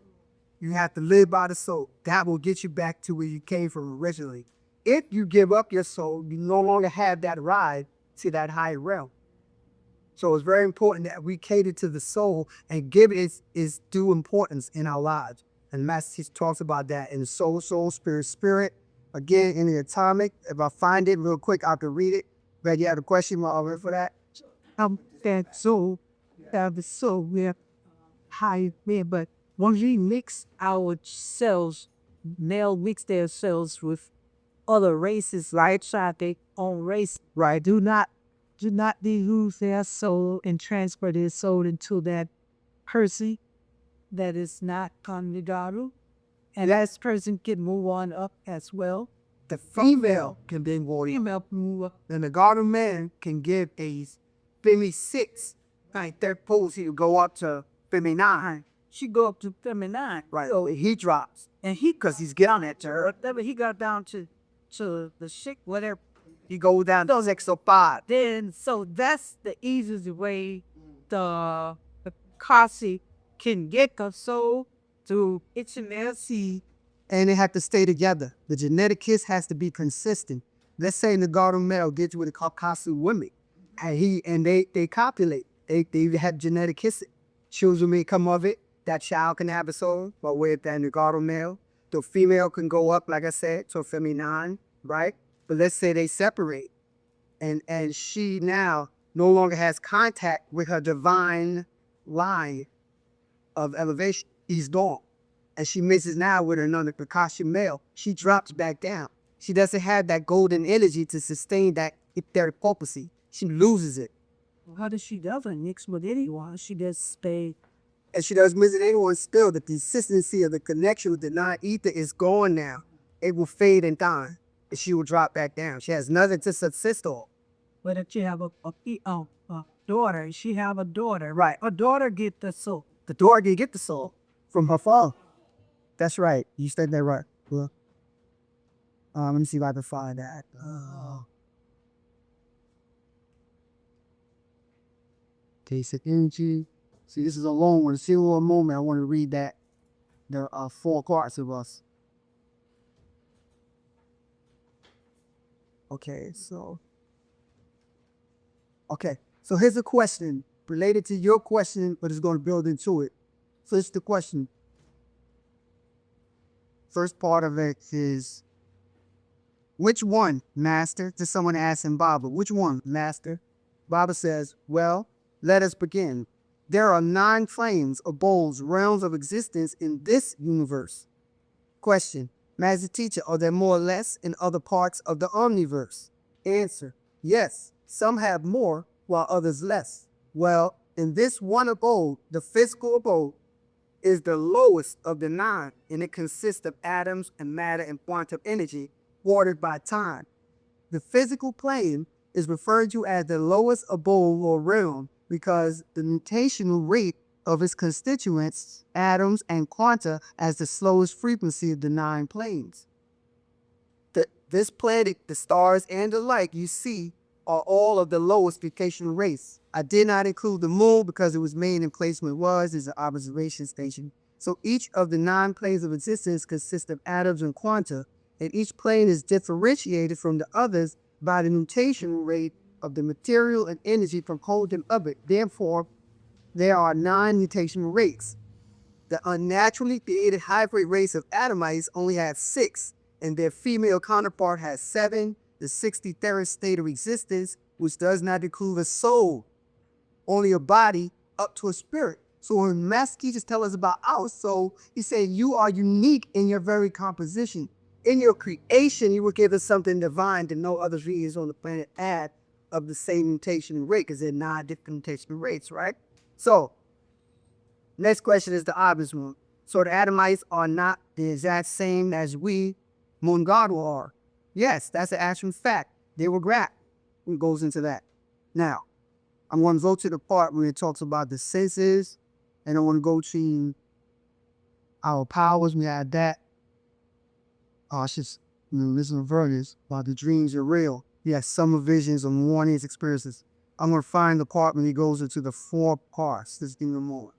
you have to live by the soul. That will get you back to where you came from originally. If you give up your soul, you no longer have that ride to that higher realm. So it's very important that we cater to the soul and give it its due importance in our lives. And Master Teacher talks about that in the soul, spirit. Again, in the atomic. If I find it real quick, I can read it. But you have a question over for that? That soul, the soul, we're high there, but when we mix our cells, they'll mix their cells with other races, right? Try their own race, right? Do not lose their soul and transfer their soul into that person that is not Kamigaru. And that person can move on up as well. The female can then go in. Female can move up. Then the garden man can give a Femi 6. Right, third pose, he will go up to Femi 9. She go up to Femi 9. Right. So he drops. And he, Because he's getting at her. whatever he got down to the shit, whatever. He goes down to 6 or 5. Then, so that's the easiest way the Kasi can get her soul to HMLC. And they have to stay together. The genetic kiss has to be consistent. let's say Nagato male gets with a Caucasian woman, and they copulate. They have genetic kissing. Children may come of it. That child can have a soul, but with that Nagato male, the female can go up, like I said, to a feminine, right? But let's say they separate, and she now no longer has contact with her divine line of elevation. He's gone. And she mixes now with another Kakashi male. She drops back down. She doesn't have that golden energy to sustain that etheric potency. She loses it. How does she doesn't mix with anyone? She just stay. And she doesn't visit anyone still. The consistency of the connection with the non-ether is gone now. It will fade and die. And she will drop back down. She has nothing to subsist on. But if she have a daughter, she have a daughter. Right. A daughter get the soul. The daughter can get the soul from her father. That's right. You said that right. Well, let me see if I can find that. Taste of energy. See, this is a long one. See, one moment. I want to read that. There are 4 parts of us. Okay, so here's a question related to your question, but it's going to build into it. So it's the question. First part of it is, which one, Master? To someone asking Baba, which one, Master? Baba says, well, let us begin. There are 9 planes, abodes, realms of existence in this universe. Question, Master Teacher, are there more or less in other parts of the omniverse? Answer, yes, some have more while others less. Well, in this one abode, the physical abode, is the lowest of the 9, and it consists of atoms and matter and quantum energy watered by time. The physical plane is referred to as the lowest abode or realm because the nutational rate of its constituents, atoms and quanta, as the slowest frequency of the 9 planes. This planet, the stars and the like you see are all of the lowest gravitational race. I did not include the moon because it was made in place where it was as an observation station. So each of the 9 planes of existence consists of atoms and quanta, and each plane is differentiated from the others by the nutational rate of the material and energy component of it. Therefore, there are 9 nutational rates. The unnaturally created hybrid race of atomites only has 6, and their female counterpart has 7, the 63rd state of existence, which does not include a soul, only a body up to a spirit. So when Master teachers tell us about our soul, he said you are unique in your very composition. In your creation, you were given something divine that no other beings on the planet had of the same mutation rate, because there are 9 different mutation rates, right? So, next question is the obvious one. So the Adamites are not the exact same as we Mungadu are. Yes, that's an actual fact. They were Grat. It goes into that. Now, I'm going to go to the part where it talks about the senses, and I want to go to our powers. We had that. It's just, listen to Vergus about the dreams are real. Yes, summer visions and warnings, experiences. I'm going to find the part when he goes into the 4 parts. Let's give him a moment.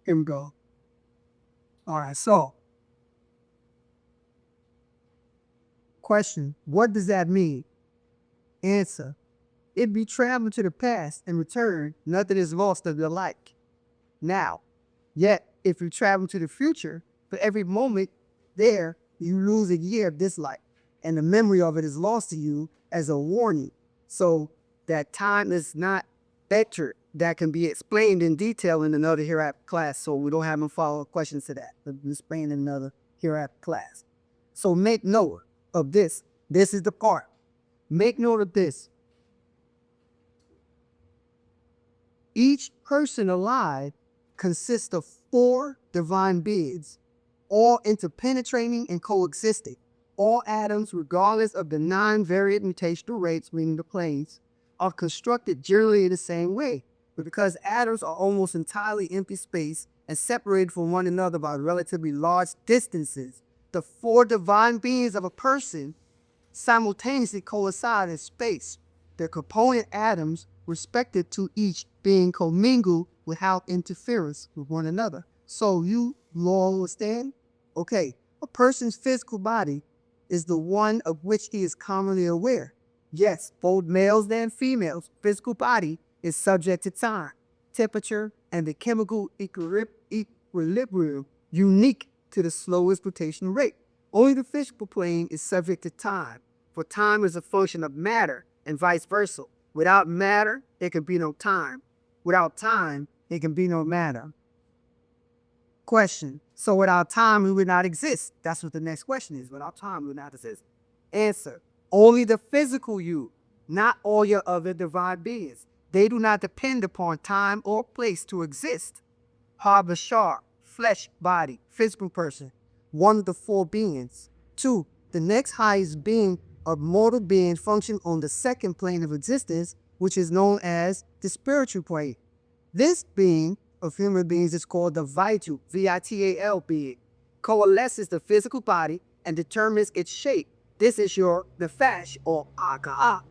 Here we go. All right, so. Question, what does that mean? Answer, if we travel to the past and return, nothing is lost of your like. Now, yet, if you travel to the future, for every moment there, you lose a year of this life, and the memory of it is lost to you as a warning. So that time is not better. That can be explained in detail in another hereafter class, so we don't have them follow-up questions to that. But we'll explain in another hereafter class. So make note of this. This is the part. Make note of this. Each person alive consists of 4 divine beings, all interpenetrating and coexisting. All atoms, regardless of the 9 variant mutational rates, meaning the planes, are constructed generally in the same way. But because atoms are almost entirely empty space and separated from one another by relatively large distances, the 4 divine beings of a person simultaneously coincide in space. Their component atoms, respective to each being commingled without interference with one another. So you all understand? Okay, a person's physical body is the one of which he is commonly aware. Yes, both males and females' physical body is subject to time, temperature, and the chemical equilibrium unique to the slowest rotational rate. Only the physical plane is subject to time, for time is a function of matter and vice versa. Without matter, there can be no time. Without time, there can be no matter. Question. So without time, we would not exist. That's what the next question is. Without time, we would not exist. Answer. Only the physical you, not all your other divine beings. They do not depend upon time or place to exist. Ha-Bashar, flesh, body, physical person, one of the four beings. 2. The next highest being of mortal beings function on the second plane of existence, which is known as the spiritual plane. This being of human beings is called the vital, V-I-T-A-L being, coalesces the physical body and determines its shape. This is your nefesh or aka'a.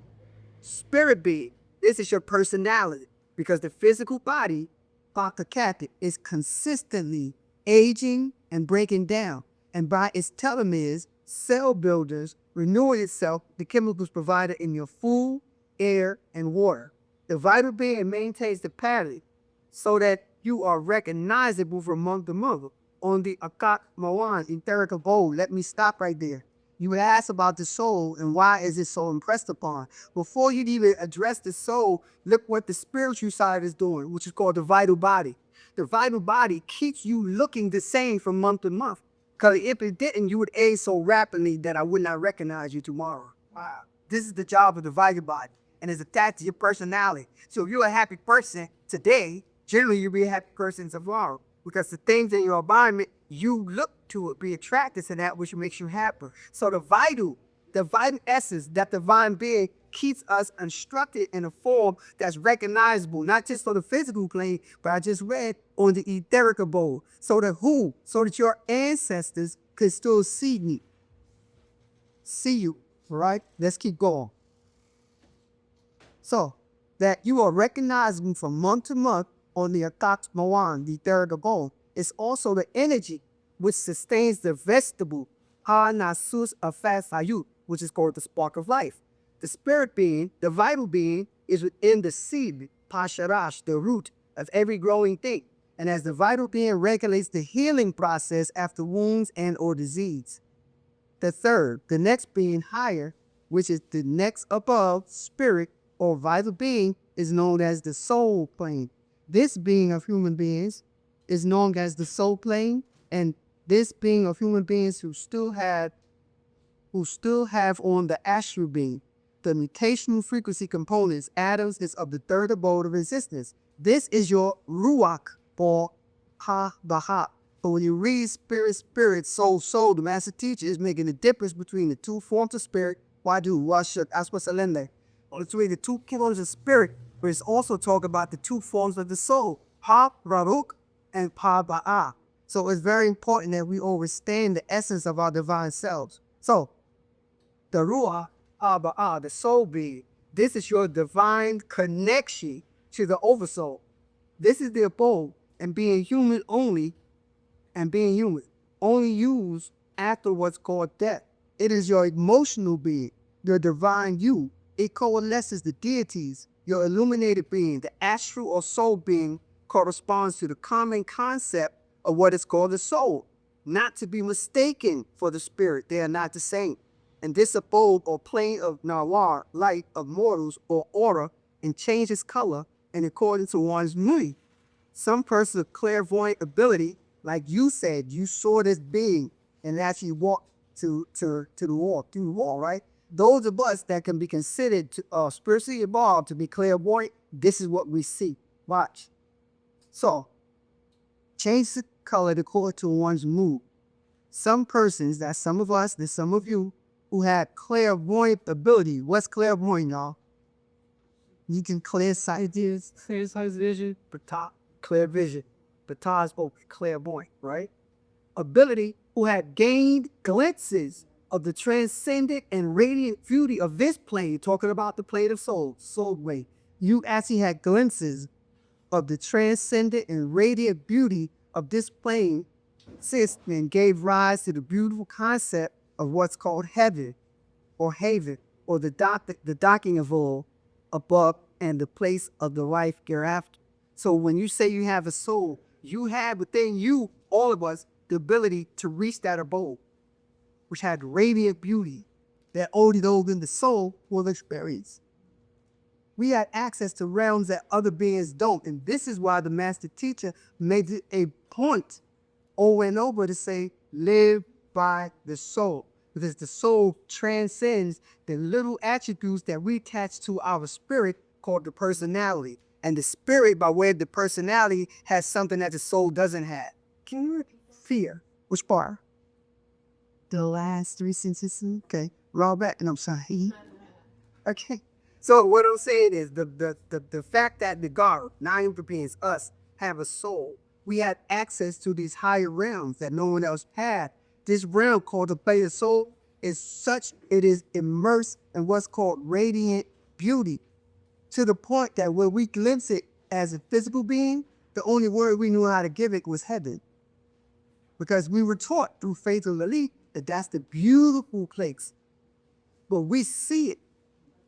Spirit being, this is your personality, because the physical body, pakakati, is consistently aging and breaking down, and by its telomeres, cell builders, renewing itself, the chemicals provided in your food, air, and water. The vital being maintains the pattern so that you are recognizable from month to month. On the Akat Mawan etherical bowl, let me stop right there. You would ask about the soul and why is it so impressed upon. Before you'd even address the soul, look what the spiritual side is doing, which is called the vital body. The vital body keeps you looking the same from month to month. Because if it didn't, you would age so rapidly that I would not recognize you tomorrow. Wow. This is the job of the vital body, and it's attached to your personality. So if you're a happy person today, generally you'll be a happy person tomorrow. Because the things in your environment, you look to it, be attracted to that which makes you happy. So the vital essence, that divine being, keeps us instructed in a form that's recognizable, not just on the physical plane, but I just read on the etherical bowl. So that your ancestors could still see me. See you, right? Let's keep going. So that you are recognizable from month to month on the Atat Mawan, the etherical bowl. It's also the energy which sustains the vegetable Ha Nasus Afas Hayut, which is called the spark of life. The spirit being, the vital being, is within the seed, Pasharash, the root of every growing thing. And as the vital being regulates the healing process after wounds and or disease. The third, the next being higher, which is the next above spirit or vital being, is known as the soul plane. This being of human beings is known as the soul plane, and this being of human beings who still have on the astral being, the mutational frequency components, atoms, is of the third abode of existence. This is your ruach or ha-baha. But when you read spirit, soul, the master teacher is making the difference between the two forms of spirit, wadu, washuk, aswasalende, between the two kingdoms of spirit, but it's also talking about the two forms of the soul, ha, raruk, and pa, ba'a. So it's very important that we understand the essence of our divine selves. So, the ruach, ha, ba'a, the soul being, this is your divine connection to the oversoul. This is the abode, and being human only used after what's called death. It is your emotional being, your divine you. It coalesces the deities. Your illuminated being, the astral or soul being, corresponds to the common concept of what is called the soul, not to be mistaken for the spirit. They are not the same. And this abode or plane of nawar, light of mortals or aura, and changes color in accordance to one's mood. Some person of clairvoyant ability, like you said, you saw this being and actually walked through the wall, right? Those of us that can be considered spiritually evolved to be clairvoyant, this is what we see. Watch. So, change the color according to one's mood. Some persons, that's some of us, there's some of you, who have clairvoyant ability. What's clairvoyant, y'all? You can clear sight vision, clear vision. Bata is open, clairvoyant, right? Ability who have gained glimpses of the transcendent and radiant beauty of this plane, talking about the plane of soul way. You actually had glimpses of the transcendent and radiant beauty of this plane, and gave rise to the beautiful concept of what's called heaven or haven, or the docking of all above and the place of the life hereafter. So when you say you have a soul, you have within you, all of us, the ability to reach that abode, which had radiant beauty that only those in the soul will experience. We had access to realms that other beings don't. And this is why the master teacher made it a point over and over to say, live by the soul. Because the soul transcends the little attributes that we attach to our spirit called the personality. And the spirit, by way of the personality, has something that the soul doesn't have. Can you repeat? Fear. Which part? The last three sentences? Okay. Roll back and I'm sorry. Okay. So what I'm saying is the fact that the God, non-human beings, us, have a soul, we have access to these higher realms that no one else had. This realm called the play of soul is such, it is immersed in what's called radiant beauty, to the point that when we glimpse it as a physical being, the only word we knew how to give it was heaven. Because we were taught through faith and belief that that's the beautiful place. But we see it.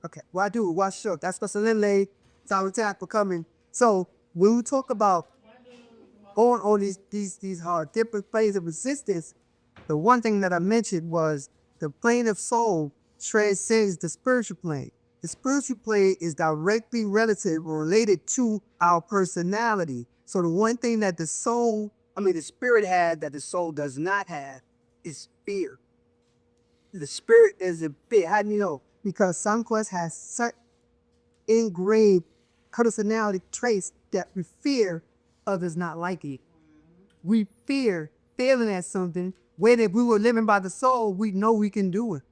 Okay, why do it? Why sure? That's what's a little late. It's our time for coming. So when we talk about going on these hard different planes of existence, the one thing that I mentioned was the plane of soul transcends the spiritual plane. The spiritual plane is directly relative or related to our personality. So the one thing that the spirit had that the soul does not have is fear. The spirit is a bit, how do you know? Because Sunquest has such ingrained personality traits that we fear others not liking it. We fear failing at something when if we were living by the soul, we know we can do it.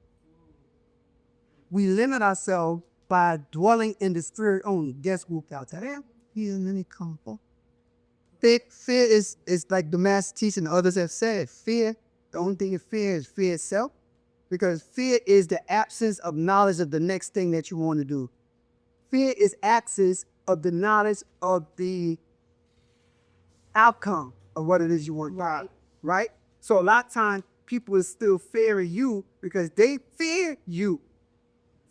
We limit ourselves by dwelling in the spirit only. Guess whooped out there. Fear is like the master teacher and others have said. Fear, the only thing in fear is fear itself. Because fear is the absence of knowledge of the next thing that you want to do. Fear is absence of the knowledge of the outcome of what it is you want to do. Right? So a lot of times people are still fearing you because they fear you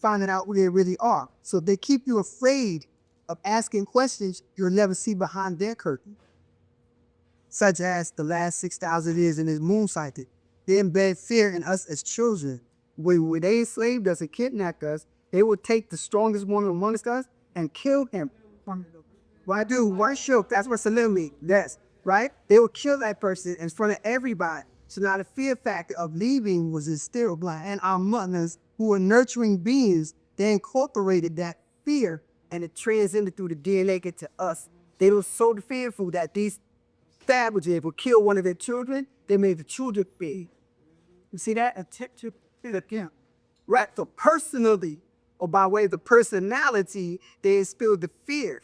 finding out who they really are. So they keep you afraid of asking questions you'll never see behind their curtain. Such as the last 6,000 years in this moon cycle. They embed fear in us as children. When they enslaved us and kidnapped us, they would take the strongest one amongst us and kill him. Why do? Why shook? That's what Salim means. Yes, right? They would kill that person in front of everybody. So now the fear factor of leaving was instilled by, and our mothers who were nurturing beings, they incorporated that fear and it transcended through the DNA to us. They were so fearful that these savages would kill one of their children. They made the children big. You see that? Attempt to fit again. Right? So personally, or by way of the personality, they instilled the fear.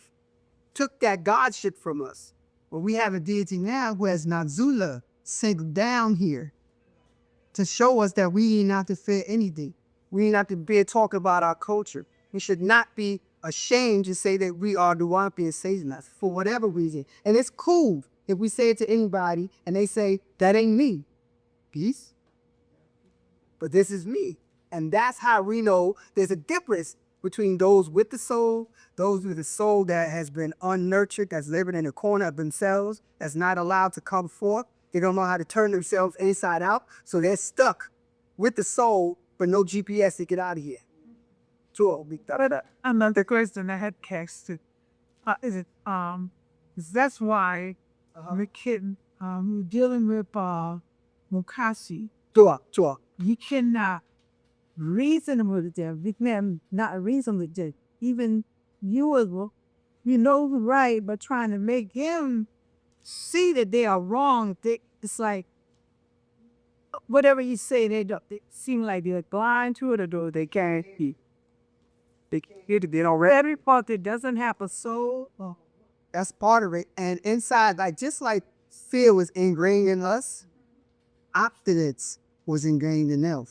Took that God shit from us. Well, we have a deity now who has Nazula sent down here to show us that we need not to fear anything. We need not to be talking about our culture. We should not be ashamed to say that we are the Wampy and Satanists for whatever reason. And it's cool if we say it to anybody and they say, that ain't me. Peace. But this is me. And that's how we know there's a difference between those with the soul, those with the soul that has been unnurtured, that's living in a corner of themselves, that's not allowed to come forth. They don't know how to turn themselves inside out. So they're stuck with the soul, but no GPS to get out of here. So, another question I had cast that's why the kid dealing with Mukasi, Tua. you cannot reason with them. You can not reason with them. Even you know right, but trying to make him see that they are wrong. It's like whatever you say, they seem like they're blind to it, or they can't see. They don't read every part that doesn't have a soul. That's part of it. And inside, just like fear was ingrained in us, obstinance was ingrained in them.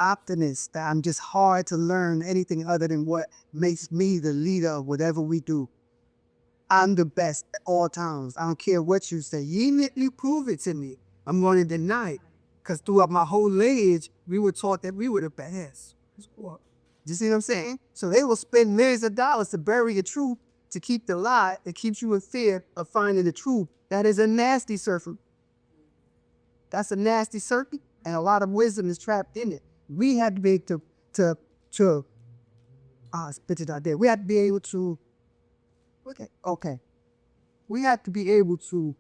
Obstinance, that I'm just hard to learn anything other than what makes me the leader of whatever we do. I'm the best at all times. I don't care what you say. You prove it to me. I'm going to deny it. Because throughout my whole lineage, we were taught that we were the best. You see what I'm saying? So they will spend millions of dollars to bury a truth, to keep the lie, that keeps you in fear of finding the truth. That is a nasty circle. That's a nasty circuit, and a lot of wisdom is trapped in it. We have to be able to spit it out there. We have to be able to, okay. We have to be able to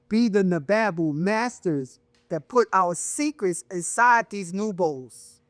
be the Nababu masters that put our secrets inside these new bowls.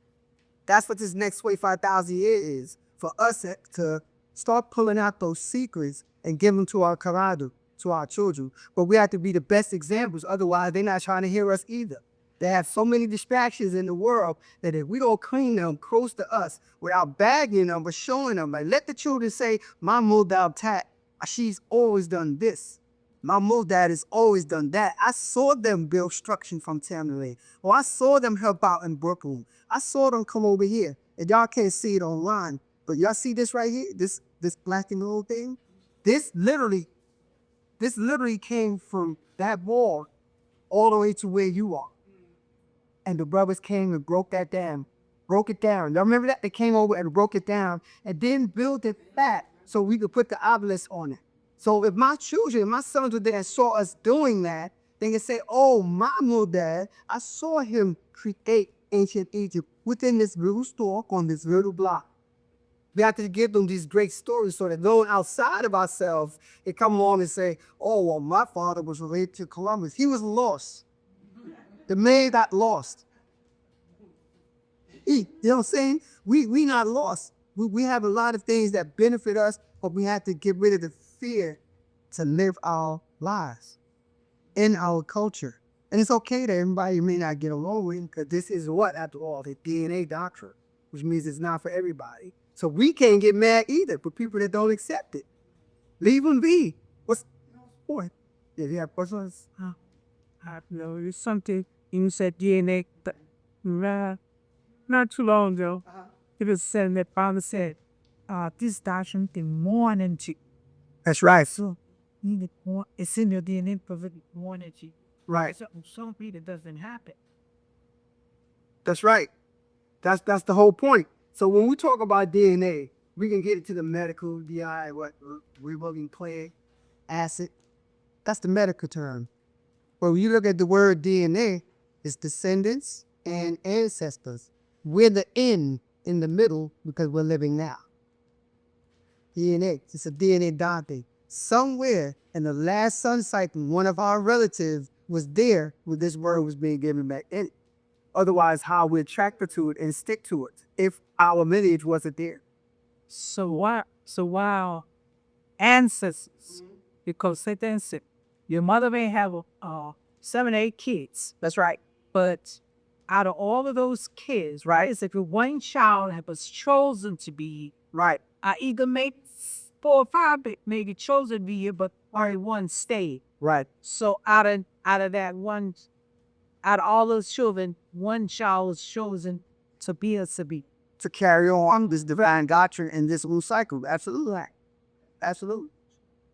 That's what this next 25,000 years is, for us to start pulling out those secrets and give them to our Karadu, to our children. But we have to be the best examples, otherwise they're not trying to hear us either. They have so many distractions in the world that if we don't clean them close to us without bagging them, but showing them, like, let the children say, my mother tat, she's always done this. My dad has always done that. I saw them build structure from Tamale. Or I saw them help out in Brooklyn. I saw them come over here. And y'all can't see it online. But y'all see this right here? This black and gold thing? This literally came from that wall all the way to where you are. And the brothers came and broke it down. Y'all remember that? They came over and broke it down and then built it back so we could put the obelisk on it. So if my children, my sons were there and saw us doing that, they can say, oh, my dad, I saw him create ancient Egypt within this little store on this little block. We have to give them these great stories so that no one outside of ourselves can come along and say, oh, well, my father was related to Columbus. He was lost. The man got lost. You know what I'm saying? We not lost. We have a lot of things that benefit us, but we have to get rid of the fear to live our lives in our culture. And it's okay that everybody may not get along with it, because this is what, after all, the DNA doctrine, which means it's not for everybody. So we can't get mad either for people that don't accept it. Leave them be. What's the point? Yeah, you have questions? I know it's something you said DNA. Not too long ago, it was said that father said, this doctrine is more energy. That's right. So you need more. It's in your DNA, provide more energy. Right. So some people it doesn't happen. That's right. That's the whole point. So when we talk about DNA, we can get into the medical DI, what rebuilding plague, acid. That's the medical term. But when you look at the word DNA, it's descendants and ancestors. We're the in the middle because we're living now. DNA, it's a DNA Dante. Somewhere in the last sun cycle, one of our relatives was there when this word was being given back in. Otherwise, how we attracted to it and stick to it if our lineage wasn't there. So while ancestors, because Satan said, your mother may have 7, 8 kids. That's right. But out of all of those kids, right, it's if one child was chosen to be, right, I either make 4 or 5 maybe chosen to be here, but only one stayed. Right. So out of that one, out of all those children, one child was chosen to be a Sabi. To carry on this divine doctrine in this new cycle. Absolutely. Absolutely.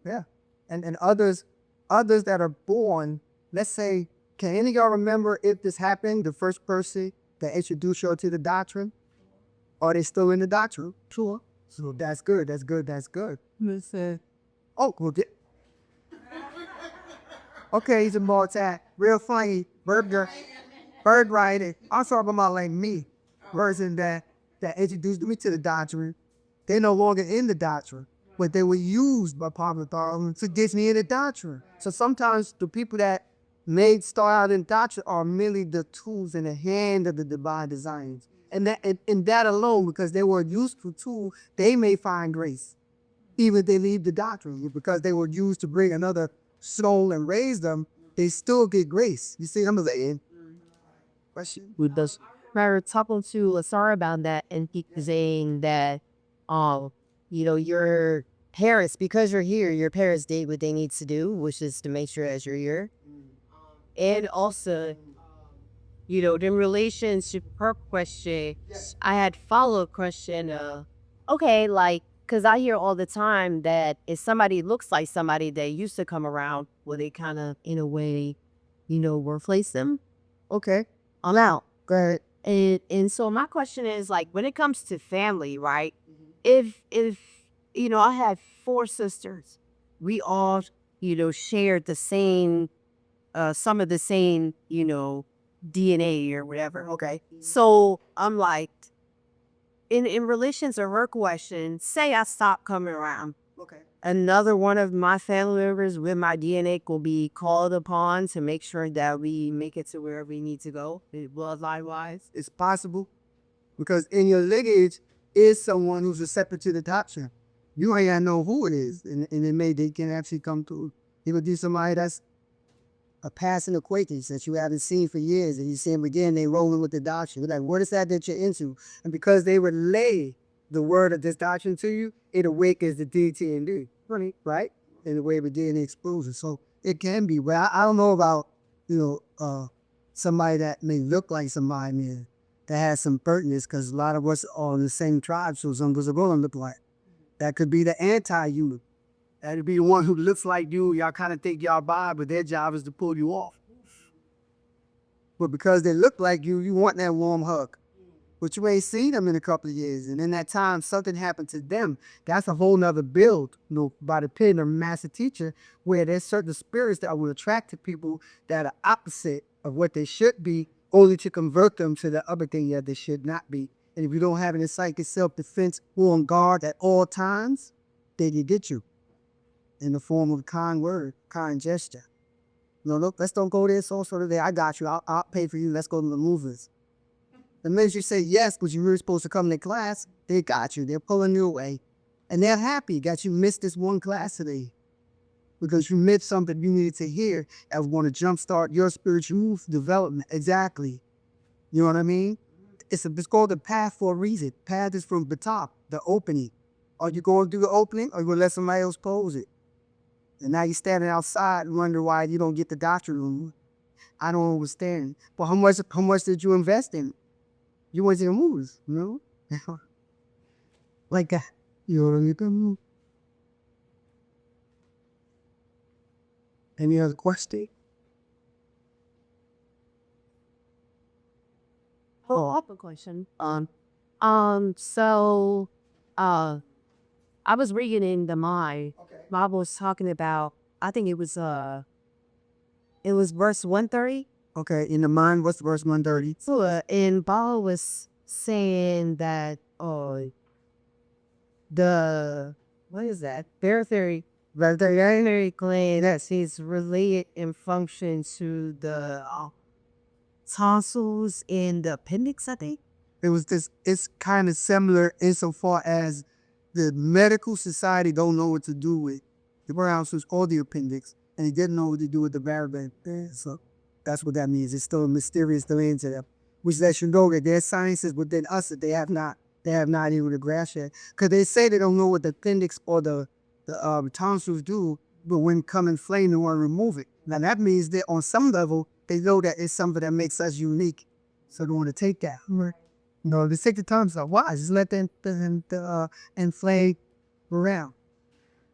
Yeah. And others that are born, let's say, can any of y'all remember if this happened, the first person that introduced y'all to the doctrine? Are they still in the doctrine? Sure. So that's good. Listen. Oh, well, okay, he's a multi, real funny, bird writing. I'm talking about like me, person that introduced me to the doctrine. They're no longer in the doctrine, but they were used by popular authority to get me in the doctrine. So sometimes the people that may start out in doctrine are merely the tools in the hand of the divine designs. And that alone, because they were a useful tool, they may find grace. Even if they leave the doctrine, because they were used to bring another soul and raise them, they still get grace. You see, I'm saying. Question? With those, we're talking to Asara about that, and he's saying that, your parents, because you're here, your parents did what they need to do, which is to make sure that you're here. And also, in relation to her question, I had follow-up question. Okay, like, because I hear all the time that if somebody looks like somebody that used to come around, will they kind of, in a way, replace them? Okay. I'm out. Go ahead. And so my question is, like, when it comes to family, right? If I have 4 sisters, we all shared the same some of the same DNA or whatever. Okay. So I'm like, in relation to her question, say I stop coming around, Okay. another one of my family members with my DNA will be called upon to make sure that we make it to wherever we need to go, bloodline wise. It's possible because in your lineage is someone who's receptive to the doctrine. You ain't gotta know who it is, and they can actually come through. It would be somebody that's a passing acquaintance that you haven't seen for years, and you see them again, they rolling with the doctrine. You're like, what is that you're into? And because they relay the word of this doctrine to you, it awakens the DT and D, right? In the way we did in the explosion. So it can be, but I don't know about, somebody that may look like somebody that has some pertinence, because a lot of us are in the same tribe, so some of us are going to look like. That could be the anti-you. That'd be the one who looks like you. Y'all kind of think y'all vibe, but their job is to pull you off. But because they look like you want that warm hug. But you ain't seen them in a couple of years. And in that time, something happened to them. That's a whole nother build, by the pen or master teacher, where there's certain spirits that will attract to people that are opposite of what they should be, only to convert them to the other thing that they should not be. And if you don't have any psychic self-defense or on guard at all times, then you get you in the form of a kind word, kind gesture. No, look, let's don't go there, so today. I got you. I'll pay for you. Let's go to the movies. The minute you say yes, because you were supposed to come to class, they got you. They're pulling you away. And they're happy that you missed this one class today. Because you missed something you needed to hear that was going to jumpstart your spiritual development. Exactly. You know what I mean? It's called the path for a reason. Path is from the top, the opening. Are you going to do the opening, or are you going to let somebody else pose it? And now you're standing outside and wonder why you don't get the doctorate. I don't understand. But how much did you invest in it? You went to the movies, like that. You know what I mean? Any other question? Oh, I have a question. So, I was reading in the mind. Bible was talking about. I think it was verse 130. Okay, in the mind, what's verse 130? So, and Bible was saying that the what is that? Veterinary gland is related in function to the tonsils in the appendix, I think. It's kind of similar insofar as the medical society don't know what to do with the tonsils or the appendix, and they didn't know what to do with the variant. So that's what that means. It's still a mysterious domain to them, which lets you know that there's sciences within us that they have not even grasped yet. Because they say they don't know what the appendix or the tonsils do, but when come inflamed, they want to remove it. Now that means that on some level, they know that it's something that makes us unique, so they want to take that. Right. No, they take the tonsils out. Why? Just let the inflame around.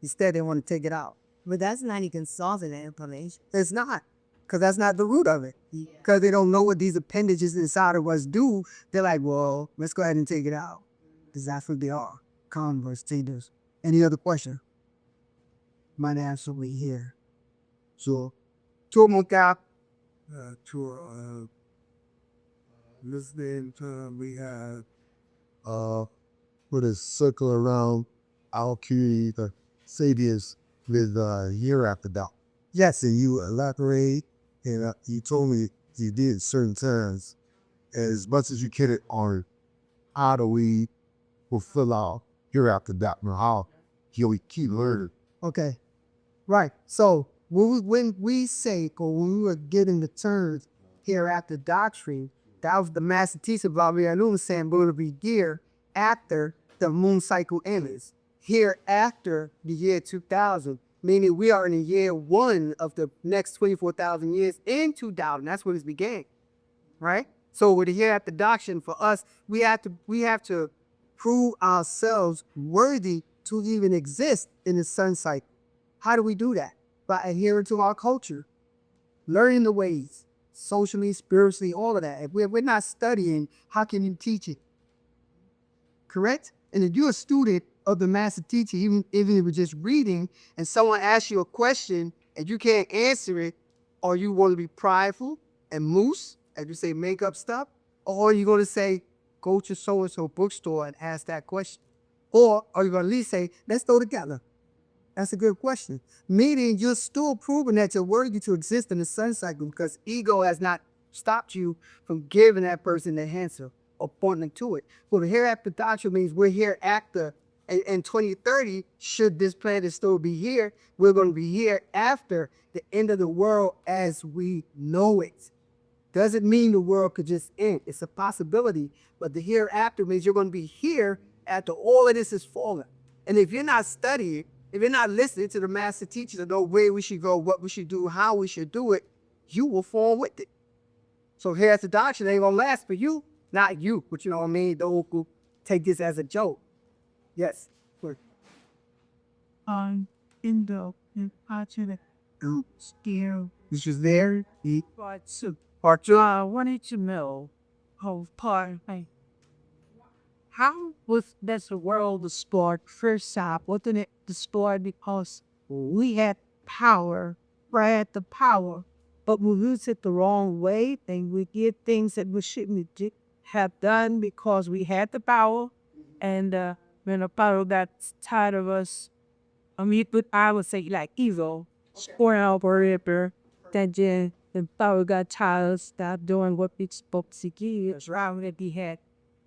Instead, they want to take it out. But that's not even solving the inflammation. It's not, because that's not the root of it. Because they don't know what these appendages inside of us do. They're like, well, let's go ahead and take it out. Because that's what they are. Converse, teachers. Any other question? Might answer me here. So, to Mokap, listening to we had put a circle around our community to say this with year after that. yes, And you elaborate, and you told me you did certain times as much as you can on how do we fulfill our year after that, and how we keep learning. okay. Right. So when we say, or when we were getting the terms hereafter doctrine, that was the master teacher Bobby Alun saying, but it'll be year after the moon cycle ends. Hereafter the year 2000, meaning we are in the year 1 of the next 24,000 years in 2000. That's when it began, right? So with the hereafter doctrine, for us, we have to prove ourselves worthy to even exist in the sun cycle. How do we do that? By adhering to our culture, learning the ways. socially, spiritually, all of that. If we're not studying, how can you teach it? Correct? And if you're a student of the master teacher, even if you're just reading and someone asks you a question and you can't answer it, are you going to be prideful and loose, as you say, make up stuff? Or are you going to say, go to so-and-so bookstore and ask that question? Or are you going to at least say, let's go together? That's a good question. Meaning you're still proving that you're worthy to exist in the sun cycle because ego has not stopped you from giving that person the answer or pointing to it. Well, the hereafter doctrine means we're here after. In 2030, should this planet still be here, we're going to be here after the end of the world as we know it. Doesn't mean the world could just end. It's a possibility. But the hereafter means you're going to be here after all of this is fallen. And if you're not studying, if you're not listening to the master teacher to know where we should go, what we should do, how we should do it, you will fall with it. So here's the doctrine. It ain't going to last for you. Not you, but you know what I mean? Those who take this as a joke. Yes. In the important scale. This is there. Part two. I wanted to know how was this world the sport first time? Wasn't it the sport because we had power, we had the power, but we use it the wrong way, and we did things that we shouldn't have done because we had the power, and when the power got tired of us, but I would say like evil, spoil forever, that the power got tired of stop doing what we supposed to do. That's right, that he had.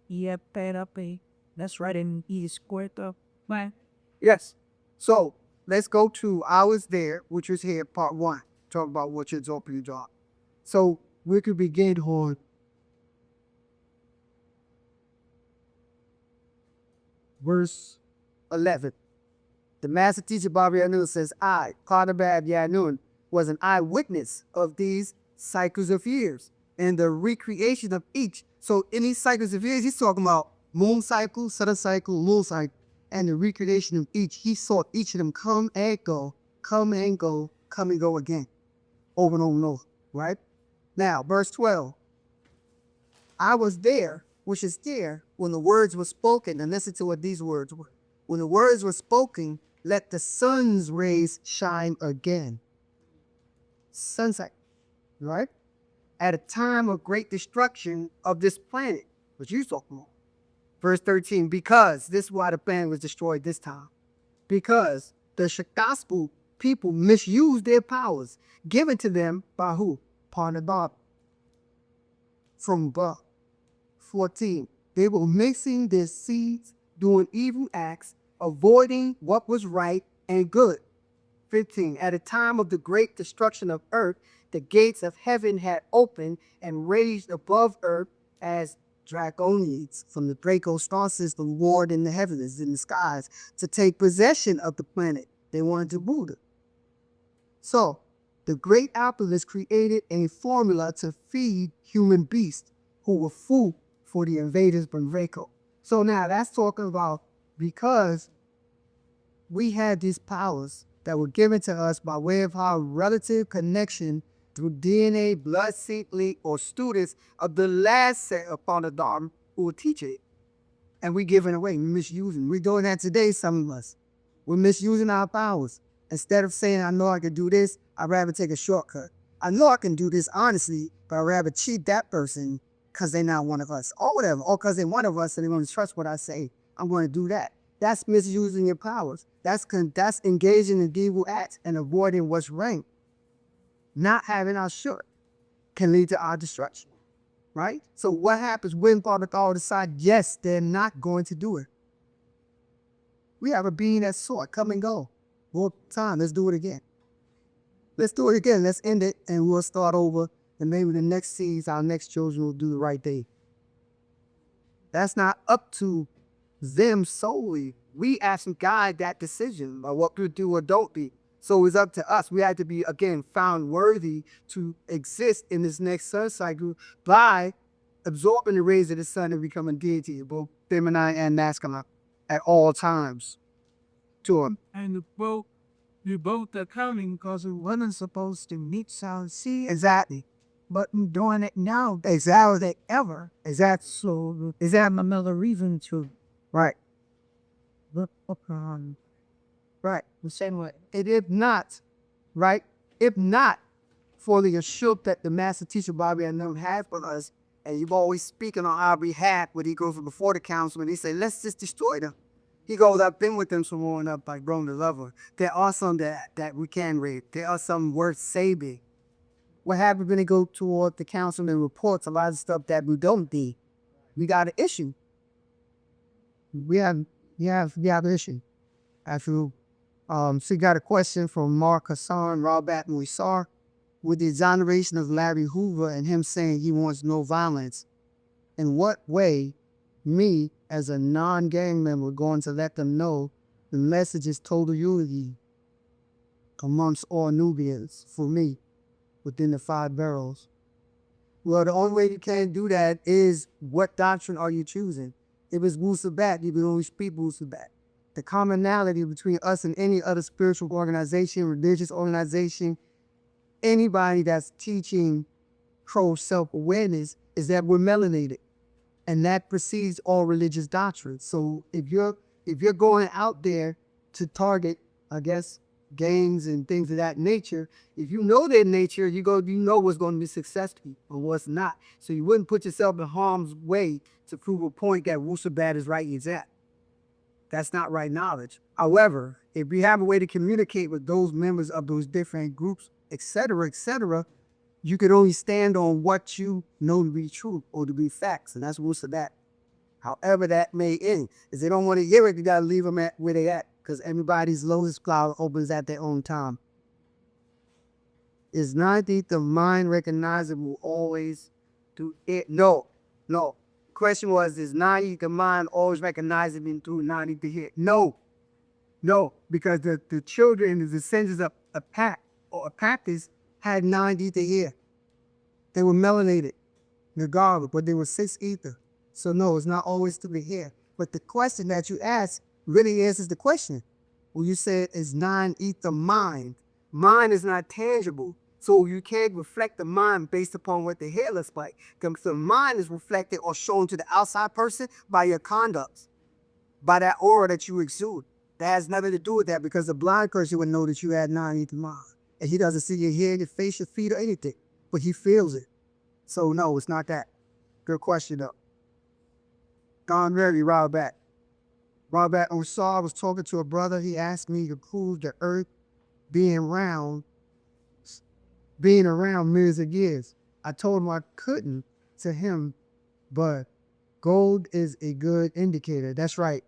Yeah, paid up a. That's right, and he squared up. Man. Yes. So let's go to I was there, which was here, part one. Talk about what your open your job. So we could begin on verse 11. The master teacher Baba Yanun says, I, Qadabab Yanun, was an eyewitness of these cycles of years and the recreation of each. So in these cycles of years, he's talking about moon cycle, sun cycle, lunar cycle, and the recreation of each. He saw each of them come and go, come and go, come and go again, over and over and over, right? Now, verse 12. I was there, which is there, when the words were spoken, and listen to what these words were. When the words were spoken, let the sun's rays shine again. Sunset, right? At a time of great destruction of this planet, which you talking about. Verse 13, because this is why the planet was destroyed this time. Because the Shakaspu people misused their powers given to them by who? Parnabab. From above. 14, they were mixing their seeds, doing evil acts, avoiding what was right and good. 15, at a time of the great destruction of earth, the gates of heaven had opened and raised above earth as dragonids from the Draco star system warred in the heavens, in the skies, to take possession of the planet. They wanted to rule it. So, the great alchemist created a formula to feed human beasts who were food for the invaders from Draco. So now that's talking about because we had these powers that were given to us by way of our relative connection through DNA, blood seed link, or students of the last set upon the Dharma who will teach it. And we giving away, we misusing. We're doing that today, some of us. We're misusing our powers. Instead of saying, I know I can do this, I'd rather take a shortcut. I know I can do this honestly, but I'd rather cheat that person because they're not one of us, or whatever, or because they're one of us and they're going to trust what I say. I'm going to do that. That's misusing your powers. That's engaging in evil acts and avoiding what's right. Not having our short can lead to our destruction, right? So what happens when Father God decide, yes, they're not going to do it? We have a being that's short, come and go. More time, let's do it again. Let's do it again. Let's end it and we'll start over. And maybe the next seeds, our next children will do the right thing. That's not up to them solely. We actually guide that decision of what we do or don't be. So it's up to us. We have to be, again, found worthy to exist in this next sun cycle by absorbing the rays of the sun and becoming deity, both feminine and masculine, at all times. To them. And you both are coming because we wasn't supposed to meet South Sea. Exactly. but I'm doing it now. Exactly. Ever. Exactly. So is that another reason to Right. look upon Right. the same way? And if not, right? If not for the assurance that the master teacher Bobby and them have for us, and you've always speaking on our behalf when he goes before the council and he say, let's just destroy them. He goes, I've been with them so long enough, like grown to love her. There are some that we can read. There are some worth saving. What happens when they go toward the council and reports a lot of stuff that we don't do? We got an issue. We have an issue. Absolutely. So you got a question from Mark Hassan, Rabat Muisar, with the exoneration of Larry Hoover and him saying he wants no violence. In what way, me as a non-gang member going to let them know the message is total unity amongst all Nubians for me within the 5 barrels? Well, the only way you can do that is what doctrine are you choosing? If it's Wu-Sabat, you can only speak Wu-Sabat. The commonality between us and any other spiritual organization, religious organization, anybody that's teaching pro-self-awareness is that we're melanated. And that precedes all religious doctrines. So if you're going out there to target, I guess, gangs and things of that nature, if you know their nature, you know what's going to be successful or what's not. So you wouldn't put yourself in harm's way to prove a point that Wu-Sabat is right is that. That's not right knowledge. However, if you have a way to communicate with those members of those different groups, etc., you could only stand on what you know to be true or to be facts, and that's Wu-Sabat. However that may end. If they don't want to hear it, you got to leave them at where they at, because everybody's lowest cloud opens at their own time. Is 90 the mind recognizable always through it? No. Question was, is 90 the mind always recognizable through 90 to hear? No, because the children, the descendants of Apactus had 90 to hear. They were melanated, regardless, but they were 6 ether. So no, it's not always to the hear. But the question that you asked really answers the question. Well, you said is 9 ether mind. Mind is not tangible. So you can't reflect the mind based upon what the hair looks like. Because the mind is reflected or shown to the outside person by your conduct, by that aura that you exude. That has nothing to do with that, because the blind person would know that you had 9 ether mind. And he doesn't see your hair, your face, your feet, or anything. But he feels it. So no, it's not that. Good question though. Gone very Rabat. Rabat Osar was talking to a brother. He asked me to prove the earth being around millions of years. I told him I couldn't to him, but gold is a good indicator. That's right.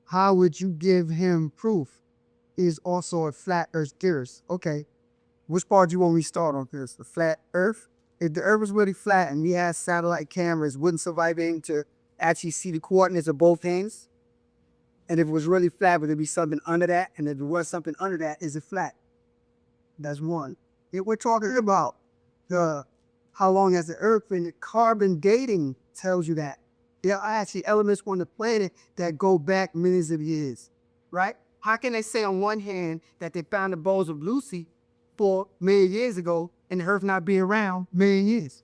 How would you give him proof? He's also a flat earth theorist. Okay. Which part do you want me to start on this? The flat earth? If the earth was really flat and we had satellite cameras, wouldn't surviving to actually see the coordinates of both ends? And if it was really flat, would there be something under that? And if there was something under that, is it flat? That's one. If we're talking about how long has the earth been, carbon dating tells you that. There are actually elements on the planet that go back millions of years, right? How can they say on one hand that they found the bones of Lucy 4 million years ago and the earth not be around million years?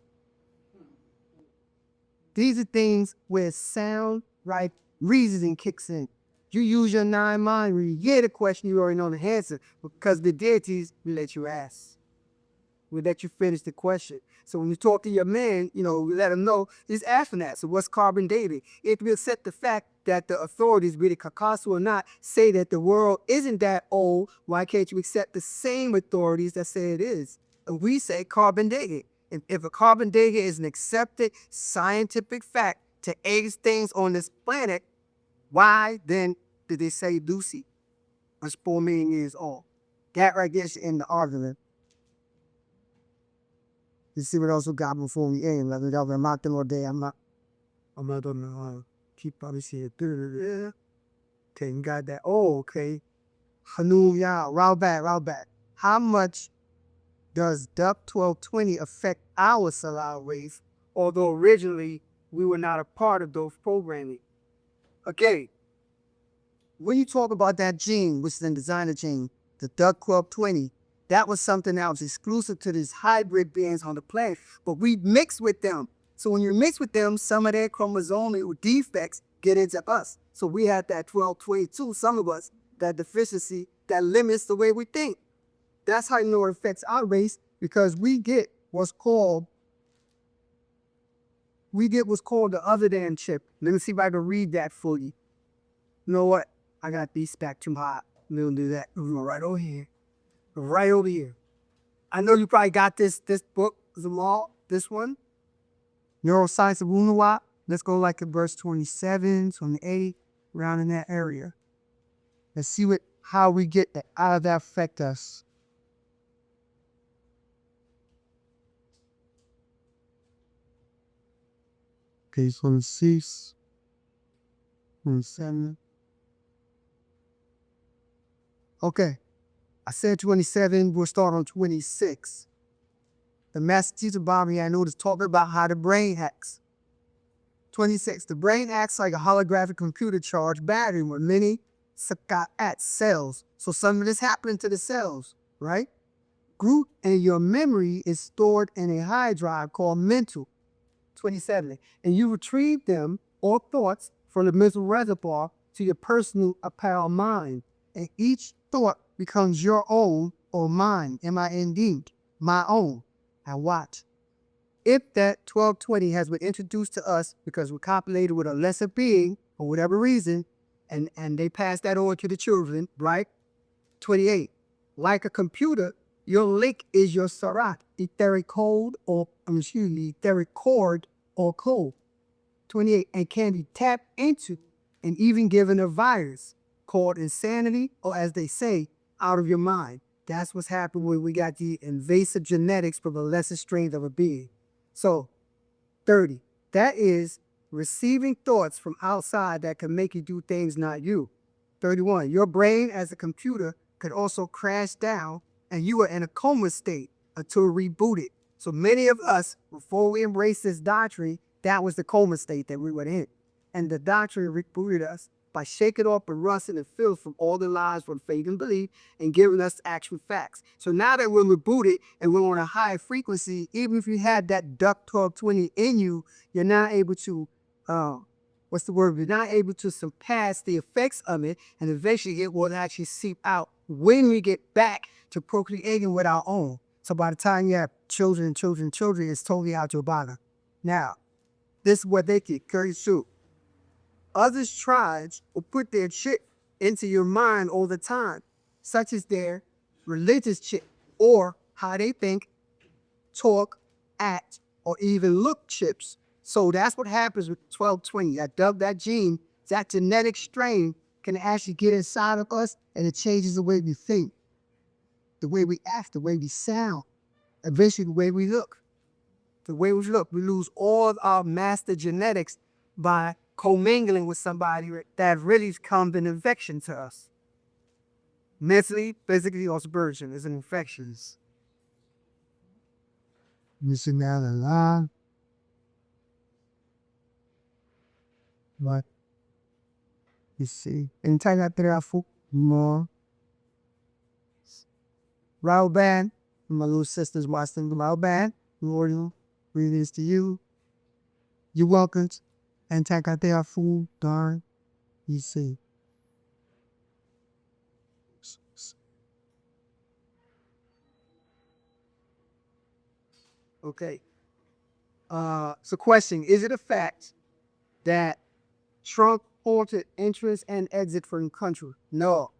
These are things where sound, right, reasoning kicks in. You use your 9 mind, when you get a question, you already know the answer, because the deities will let you ask. We'll let you finish the question. So when you talk to your man, we let him know he's asking that. So what's carbon dating? If we accept the fact that the authorities, be it Kakasu or not, say that the world isn't that old, why can't you accept the same authorities that say it is? And we say carbon dating. And if a carbon dating is an accepted scientific fact to age things on this planet, why then did they say Lucy was 4 million years old? That right there is in the argument. You see what else we got before we end. Like, I'm not all day. I'm not gonna keep probably saying yeah. Okay, you got that. Oh, okay. Hanu ya, route back. How much does Duck 1220 affect our solar race? Although originally we were not a part of those programming. Okay. When you talk about that gene, which is the designer gene, the Duck 1220, That was something that was exclusive to these hybrid beings on the planet. But we mix with them. So when you mix with them, some of their chromosomal defects get into us. So we had that 1222, some of us, that deficiency that limits the way we think. That's how you know it affects our race, because we get what's called the other than chip. Let me see if I can read that for you. You know what? I got these back too hot. We'll do that. We'll go right over here. Right over here. I know you probably got this book, Zamal, this one. Neuroscience of Wu-Sabat. Let's go like at verse 27, 28, around in that area. Let's see how we get that, how that affect us. Page 26, 27. Okay, I said 27, we'll start on 26. The master teacher Bobby, I noticed, talking about how the brain acts. 26, the brain acts like a holographic computer charged battery with many cells. So some of this happening to the cells, right? Group and your memory is stored in a hard drive called mental. 27, and you retrieve them or thoughts from the mental reservoir to your personal apparel mind, and each thought becomes your own or mine, M-I-N-D, my own. And watch. If that 1220 has been introduced to us because we're copulated with a lesser being for whatever reason, and they pass that on to the children, right? 28, like a computer, your link is your sarat, etheric cord or code. 28, and can be tapped into and even given a virus called insanity, or as they say, out of your mind. That's what's happened when we got the invasive genetics from the lesser strain of a being. So, 30, that is receiving thoughts from outside that can make you do things not you. 31, your brain as a computer could also crash down and you are in a coma state until rebooted. So many of us, before we embraced this doctrine, that was the coma state that we were in. And the doctrine rebooted us by shaking off the rust and the filth from all the lies from faith and belief and giving us actual facts. So now that we're rebooted and we're on a high frequency, even if you had that duck 1220 in you, you're not able to, You're not able to surpass the effects of it, and eventually it will actually seep out when we get back to procreating with our own. So by the time you have children, it's totally out your body. Now, this is what they get, curry soup. Others tribes will put their chip into your mind all the time, such as their religious chip, or how they think, talk, act, or even look chips. So that's what happens with 1220. That gene, that genetic strain can actually get inside of us, and it changes the way we think, the way we act, the way we sound, eventually the way we look. The way we look, we lose all of our master genetics by commingling with somebody that really comes an infection to us. Mentally, physically, or spiritually, it's an infection. Missing out a lot. But you see, anytime after I fool more. Raul Band, my little sisters watching the Raul Band, Lord, read this to you. You're welcome. And take out there fool, darn. You see. Okay. So question, is it a fact that Trump halted entrance and exit from the country? No,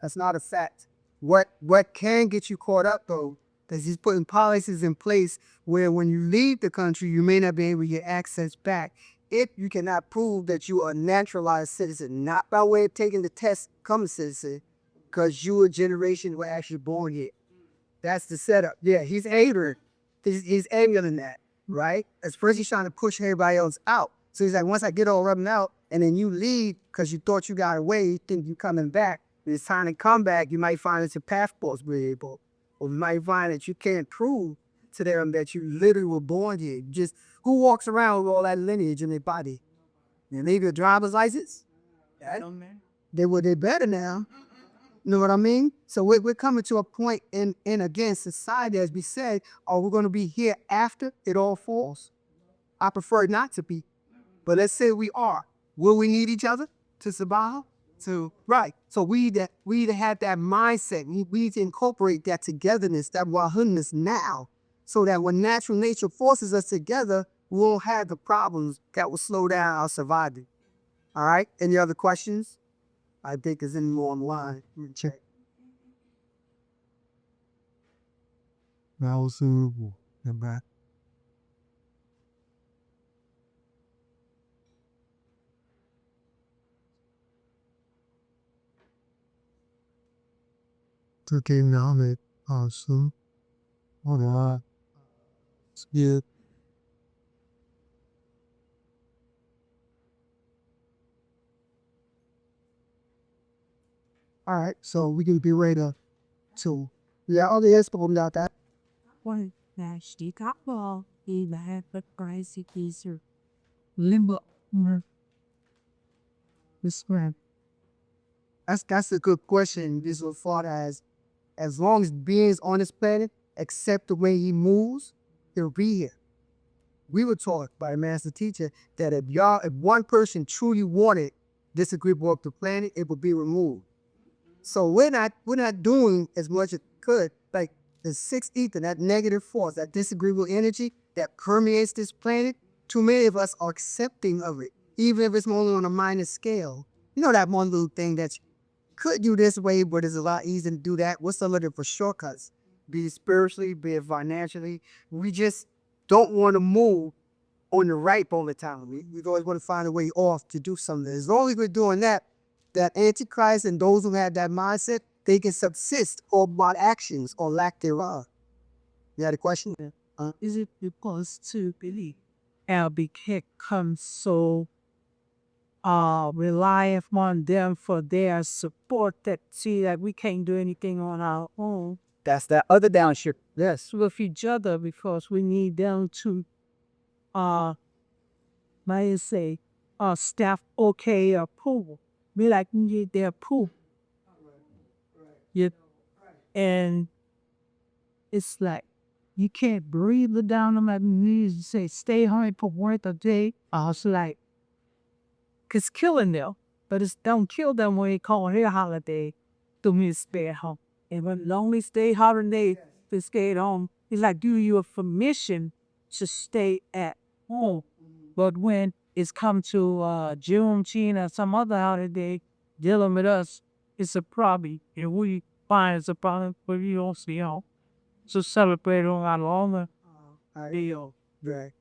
that's not a fact. What can get you caught up though, is he's putting policies in place where when you leave the country, you may not be able to get access back if you cannot prove that you are a naturalized citizen, not by way of taking the test, become a citizen, because you a generation were actually born here. That's the setup. Yeah, he's angry. He's angrier than that, right? At first he's trying to push everybody else out. So he's like, once I get all of them out, and then you leave because you thought you got away, you think you coming back. When it's time to come back, you might find that your passport's variable. Or you might find that you can't prove to them that you literally were born here. Just who walks around with all that lineage in their body? You leave your driver's license? They better now. You know what I mean? So we're coming to a point in again, society, as we said, are we going to be here after it all falls? I prefer not to be. But let's say we are. Will we need each other to survive? Right. So we need to have that mindset. We need to incorporate that togetherness, that wahuness now, so that when natural nature forces us together, we won't have the problems that will slow down our survival. All right. Any other questions? I think there's any more online. Let me check. Now soon, and back. Turkey now it awesome. All right. Yeah. All right. So we can be ready to yeah, all the expo about that. One dash the couple, he had the crazy teaser. Limbo. This one. That's a good question. This was thought as long as beings on this planet accept the way he moves, he'll be here. We were taught by a master teacher that if one person truly wanted this agreeable of the planet, it would be removed. So we're not doing as much as we could. Like the sixth ether, that negative force, that disagreeable energy that permeates this planet, too many of us are accepting of it, even if it's only on a minor scale. You know that one little thing that you could do this way, but it's a lot easier to do that. We're still looking for shortcuts, be it spiritually, be it financially. We just don't want to move on the right all the time. We always want to find a way off to do something. As long as we're doing that, that Antichrist and those who have that mindset, they can subsist or by actions or lack thereof. You had a question? Is it because to believe our big head comes so rely upon them for their support that see that we can't do anything on our own That's that other downshift. Yes. with each other because we need them to may I say staff okay approval. We like need their approval. Yeah. And it's like you can't breathe it down on my knees and say stay home for work a day. I was like it's killing them. But it's don't kill them when they call it a holiday to me stay at home. And when lonely stay holiday to stay at home, it's like give you a permission to stay at home. But when it's come to Juneteenth or some other holiday dealing with us, it's a problem. And we find it's a problem for you also, you know, to celebrate on our longer deal. Right.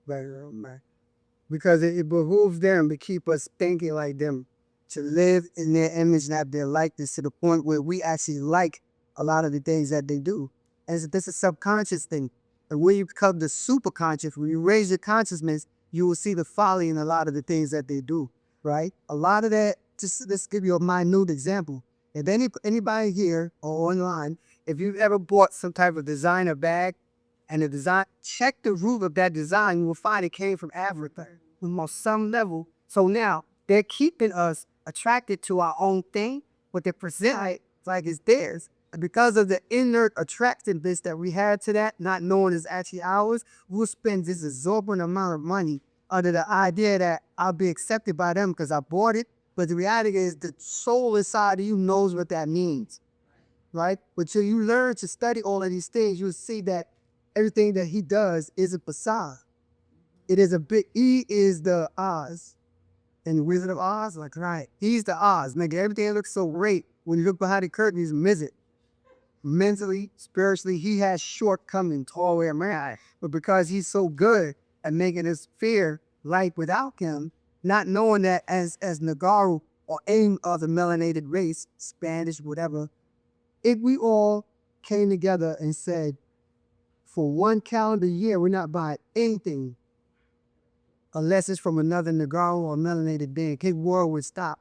Right. Because it behooves them to keep us thinking like them, to live in their image and have their likeness to the point where we actually like a lot of the things that they do. And this is a subconscious thing. And when you become the super conscious, when you raise your consciousness, you will see the folly in a lot of the things that they do, right? A lot of that, just let's give you a minute example. If anybody here or online, if you've ever bought some type of designer bag, and the design, check the root of that design, you will find it came from Africa on some level. So now they're keeping us attracted to our own thing, but they present it like it's theirs. And because of the inert attractiveness that we had to that, not knowing it's actually ours, we'll spend this exorbitant amount of money under the idea that I'll be accepted by them because I bought it. But the reality is the soul inside of you knows what that means, right? But till you learn to study all of these things, you'll see that everything that he does is a facade. It is he is the Oz. And the Wizard of Oz, like, right, he's the Oz. Making everything look so great. When you look behind the curtain, he's a miser. Mentally, spiritually, he has shortcomings all the way around. But because he's so good at making us fear life without him, not knowing that as Nagaru or any other melanated race, Spanish, whatever, if we all came together and said, for one calendar year, we're not buying anything unless it's from another Negro or melanated being. His world would stop.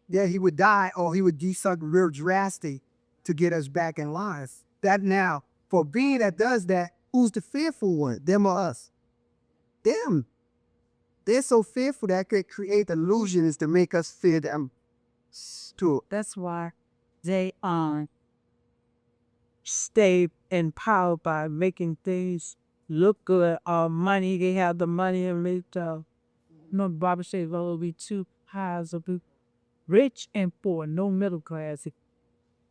Yeah, he would die or he would do something real drastic to get us back in line. That now, for a being that does that, who's the fearful one? Them or us? Them. They're so fearful that could create illusions to make us fear them. to it. That's why they stay in power by making things look good. Money, they have the money and make no Barbara says, well, it'll be two piles of people, rich and poor, no middle class.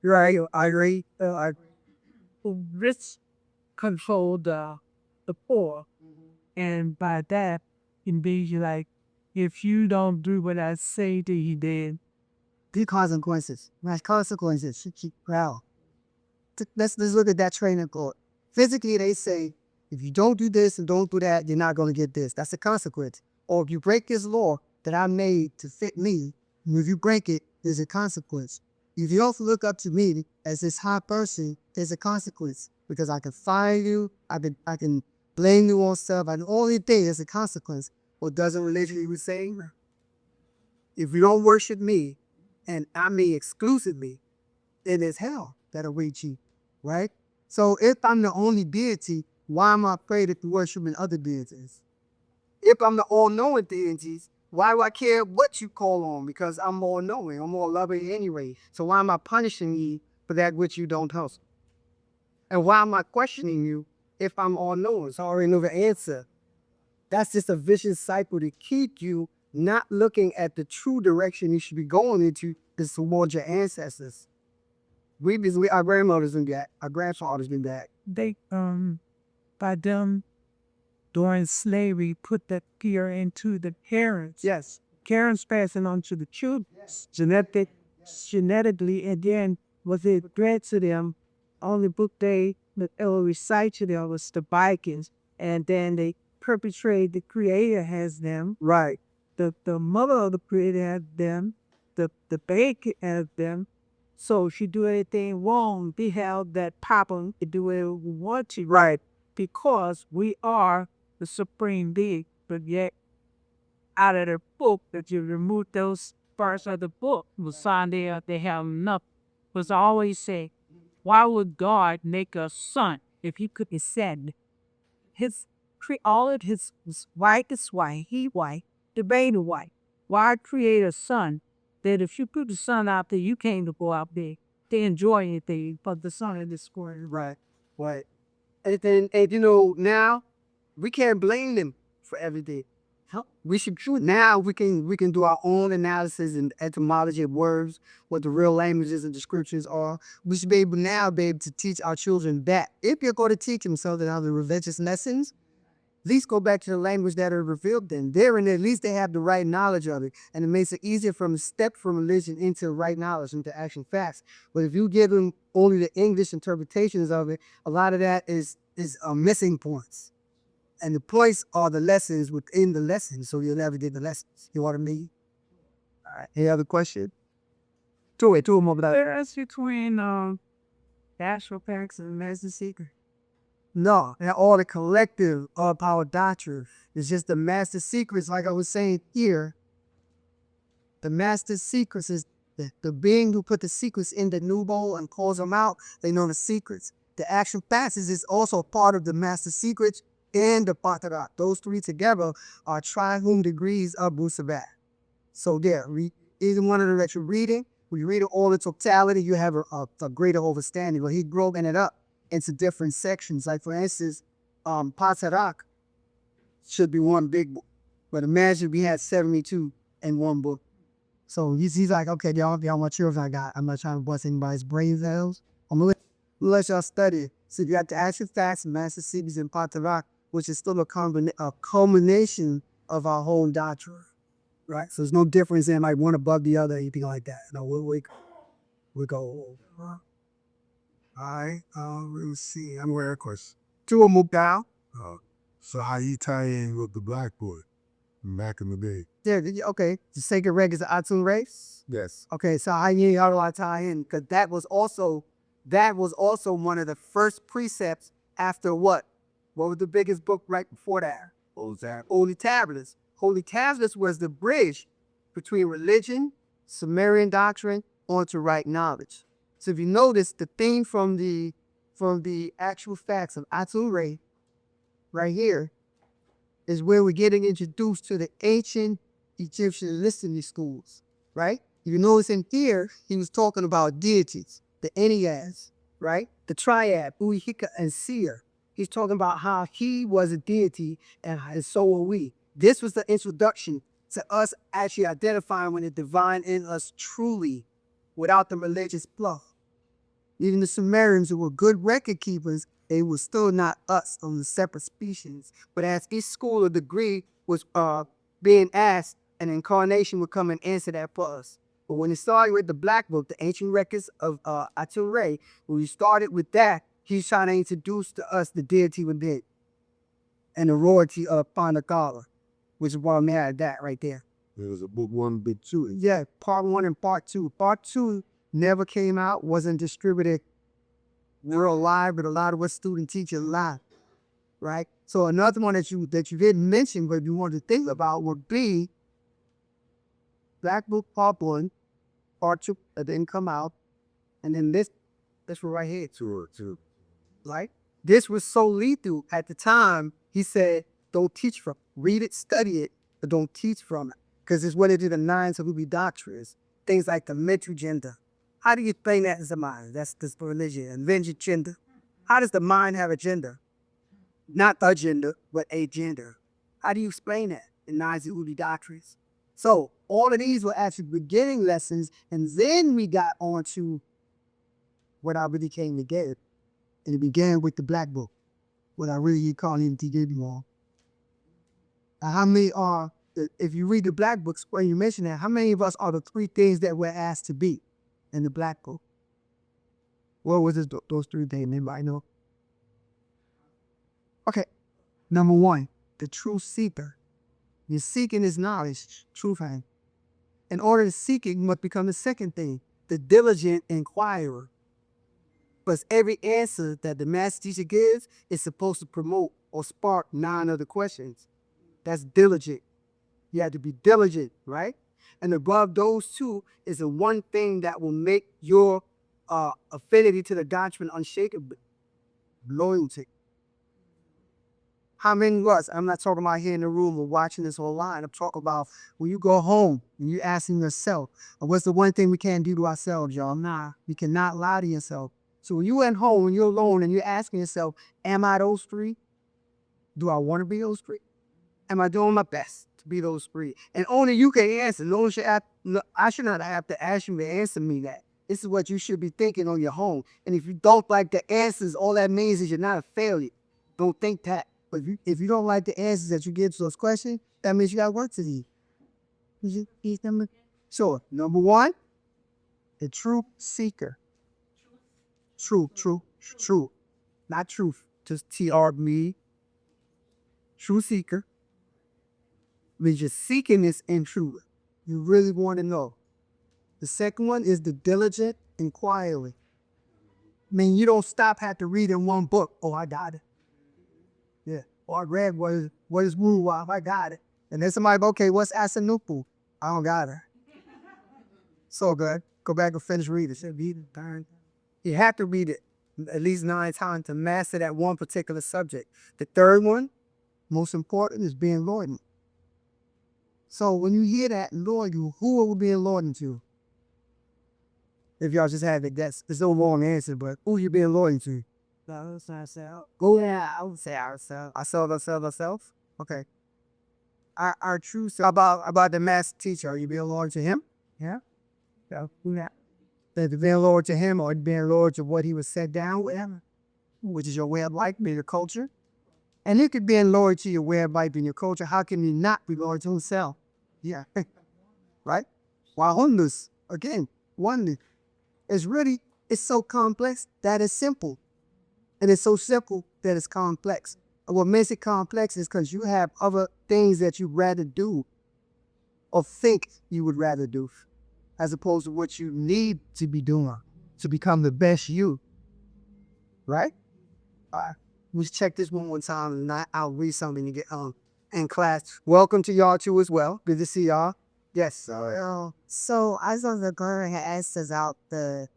Right, I agree. I Rich control the poor, and by that, it means you like, if you don't do what I say to you, then the consequences. Right, consequences. Wow. Let's look at that train of thought. Physically, they say if you don't do this and don't do that, you're not going to get this. That's the consequence. Or if you break this law that I made to fit me, if you break it, there's a consequence. If you also look up to me as this high person, there's a consequence because I can fire you, I can blame you on stuff. And the only thing is a consequence. What doesn't religion even say? If you don't worship me, and I mean exclusively, then it's hell that awaits you, right? So if I'm the only deity, why am I afraid of worshiping other deities? If I'm the all-knowing deities, why do I care what you call on? Because I'm more knowing, I'm more loving anyway. So why am I punishing you for that which you don't hustle? And why am I questioning you if I'm all-knowing? So I already know the answer. That's just a vicious cycle to keep you not looking at the true direction you should be going into is towards your ancestors. Our grandmothers been back, our grandfathers been back. they by them during slavery put that fear into the parents. Yes. Parents passing on to the children, genetically, and then was it bred to them. Only book they will recite to them was the Vikings, and then they perpetrate the Creator has them. Right. The mother of the Creator had them. The baby has them. So she do anything wrong, they have that Papa to do whatever we want to. Right. Because we are the supreme being, but yet out of the book that you remove those parts of the book, was signed there, they have nothing. Was I always say, why would God make a son if he could be said all of his white is white, he white, the baby white. Why create a son that if you put the sun out there, you can't go out there to enjoy anything but the sun in the square. Right. Right. And you know, now we can't blame them for everything. We should now we can do our own analysis and etymology of words, what the real languages and descriptions are. We should be able to teach our children that. If you're going to teach them something out of the religious lessons, at least go back to the language that are revealed in. There and at least they have the right knowledge of it. And it makes it easier for them to step from religion into right knowledge, into actual facts. But if you give them only the English interpretations of it, a lot of that is missing points. And the points are the lessons within the lessons, so you'll never get the lessons. You know what I mean? All right. Any other question? Two them over there. Difference between astral facts and master secret. No, they're all the collective of our doctrine. It's just the master secrets, like I was saying here. The master secrets is the being who put the secrets in the new bowl and calls them out. They know the secrets. The action facts is also part of the master secrets and the Patarak. Those three together are triune degrees of Wu-Sabat. So there, either one of them that you're reading, when you read it all in totality, you have a greater understanding. But he broken it up into different sections. Like for instance, Patarak should be one big book. But imagine we had 72 in one book. So he's like, okay, y'all want children I got. I'm not trying to bust anybody's brains out. I'm gonna let y'all study. So you got the actual facts, master secrets, and Patarak, which is still a culmination of our whole doctrine. Right? So there's no difference in like one above the other, anything like that. No, we go. All right. Let's see. I'm aware, of course. Two of them moved down. So how you tie in with the black boy back in the day? Yeah, okay. The sacred reg is the Atun race. Yes. Okay, so how do I tie in? Because that was also one of the first precepts after what? What was the biggest book right before that? Holy Tablets. Holy Tablets was the bridge between religion, Sumerian doctrine, onto right knowledge. So if you notice, the theme from the actual facts of Atun Ray, right here, is where we're getting introduced to the ancient Egyptian listening schools, right? You notice in here, he was talking about deities, the Enneads, right? The triad, Uihika and Seer. He's talking about how he was a deity and so are we. This was the introduction to us actually identifying when the divine in us truly, without the religious fluff. Even the Sumerians, who were good record keepers, they were still not us on the separate species. But as each school or degree was being asked, an incarnation would come and answer that for us. But when it started with the Black Book, the ancient records of Atul Ray, when we started with that, he's trying to introduce to us the deity within and the royalty of Panagala, which is why we had that right there. There was a book 1, book 2. Yeah, part 1 and part 2. Part 2 never came out, wasn't distributed worldwide, but a lot of us student teachers live, right? So another one that you didn't mention, but you wanted to think about would be Black Book Part 1, Part 2 that didn't come out, and then this one right here, Two. right? This was so lethal at the time. He said, "Don't teach from it. Read it, study it, but don't teach from it, because it's what it did the 9 Salubi doctrines, things like the mental gender." How do you explain that as a mind? That's this religion, invented gender. How does the mind have a gender? Not a gender, but a gender. How do you explain that in Nazi Udi doctrines? So all of these were actually beginning lessons, and then we got on to what I really came to get. And it began with the Black Book, what I really call MTW. How many are, if you read the Black Books, when you mention that, how many of us are the 3 things that we're asked to be in the Black Book? What was it, those 3 things? Anybody know? Okay, number 1, the true seeker. You're seeking his knowledge, true thing. In order to seek it, you must become the second thing, the diligent inquirer. Because every answer that the master teacher gives is supposed to promote or spark 9 other questions. That's diligent. You have to be diligent, right? And above those 2 is the one thing that will make your affinity to the doctrine unshakable: loyalty. How many of us, I'm not talking about here in the room or watching this online, I'm talking about when you go home and you're asking yourself, what's the one thing we can't do to ourselves, y'all? Nah, you cannot lie to yourself. So when you're at home, when you're alone and you're asking yourself, am I those 3? Do I want to be those 3? Am I doing my best to be those 3? And only you can answer. No one should I should not have to ask you to answer me that. This is what you should be thinking on your home. And if you don't like the answers, all that means is you're not a failure. Don't think that. But if you don't like the answers that you give to those questions, that means you got work to do. So, number 1, the true seeker. True. Not truth, just TRB. True seeker means you're seeking this in truth. You really want to know. The second one is the diligent inquiry. I mean, you don't stop at to read in one book. Oh, I got it. Yeah. Or I read what is Wu Wab. I got it. And then somebody go, okay, what's Asanupu? I don't got it. So good. Go back and finish reading. You have to read it at least 9 times to master that one particular subject. The third one, most important, is being loyal. So when you hear that loyal, who are we being loyal to? If y'all just had it, there's no wrong answer, but who you being loyal to? Ourselves. Oh yeah, I would say ourselves. Ourselves. Okay. Our true self. About the master teacher, are you being loyal to him? Yeah. So yeah. That being loyal to him or being loyal to what he was set down with, which is your way of life, being your culture. And you could be loyal to your way of life and your culture. How can you not be loyal to himself? Yeah. Right? While oneness, again, oneness. It's so complex that it's simple. And it's so simple that it's complex. And what makes it complex is because you have other things that you'd rather do or think you would rather do, as opposed to what you need to be doing to become the best you. Right? All right. Let's check this one more time and I'll read something to get in class. Welcome to y'all too as well. Good to see y'all. Yes. So I was on the girl had asked us out the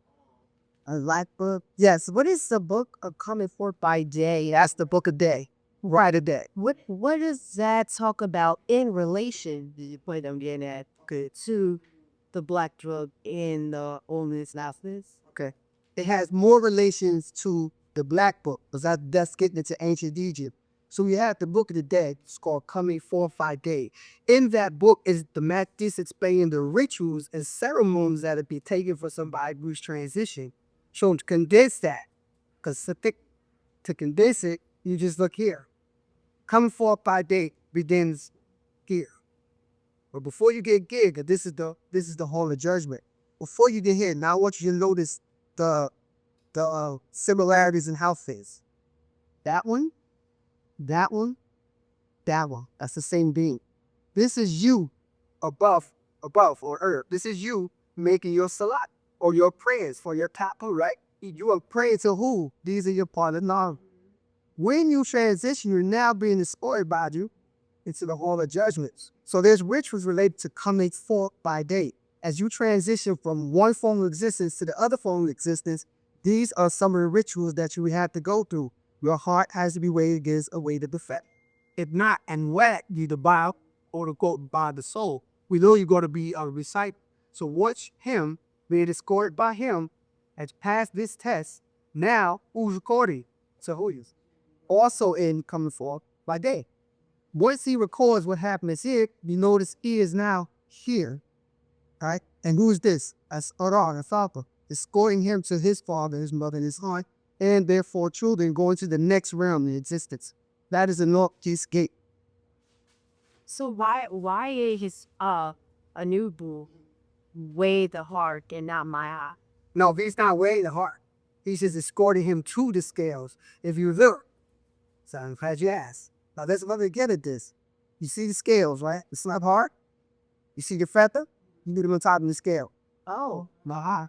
Black Book. Yes. What is the book of coming forth by day? That's the book of day. Right a day. What does that talk about in relation? Did you point them getting at to the black drug in the Oldest Analysis? Okay. It has more relations to the Black Book, because that's getting into ancient Egypt. So we have the Book of the Dead. It's called Coming Forth by Day. In that book is the Mathis explaining the rituals and ceremonies that would be taken for somebody who's transition. So to condense that, because to condense it, you just look here. Coming Forth by Day begins here. But before you get here, 'cause this is the Hall of Judgment. Before you get here, now I want you to notice the similarities in houses. That one, that one, that one. That's the same being. This is you above on earth. This is you making your salat or your prayers for your tapu, right? You are praying to who? These are your partner now. When you transition, you're now being escorted by you into the Hall of Judgments. So there's rituals related to coming forth by day. As you transition from one form of existence to the other form of existence, these are some of the rituals that you have to go through. Your heart has to be weighed against a weight of the fact. If not, and whack you to bow or to go by the soul, we know you're going to be a reciter. So watch him being escorted by him has passed this test. Now, who's recording? So who is? Also in coming forth by day. Once he records what happens here, you notice he is now here. Right? And who is this? That's Arar, a father, escorting him to his father, his mother, and his aunt, and their 4 children going to the next realm in existence. That is the northeast gate. So why is his Anubu weigh the heart and not my eye? No, he's not weighing the heart. He's just escorting him to the scales. If you look, so I'm glad you asked. Now there's another get at this. You see the scales, right? It's not hard. You see your feather? You need them on top of the scale. Oh. Nah.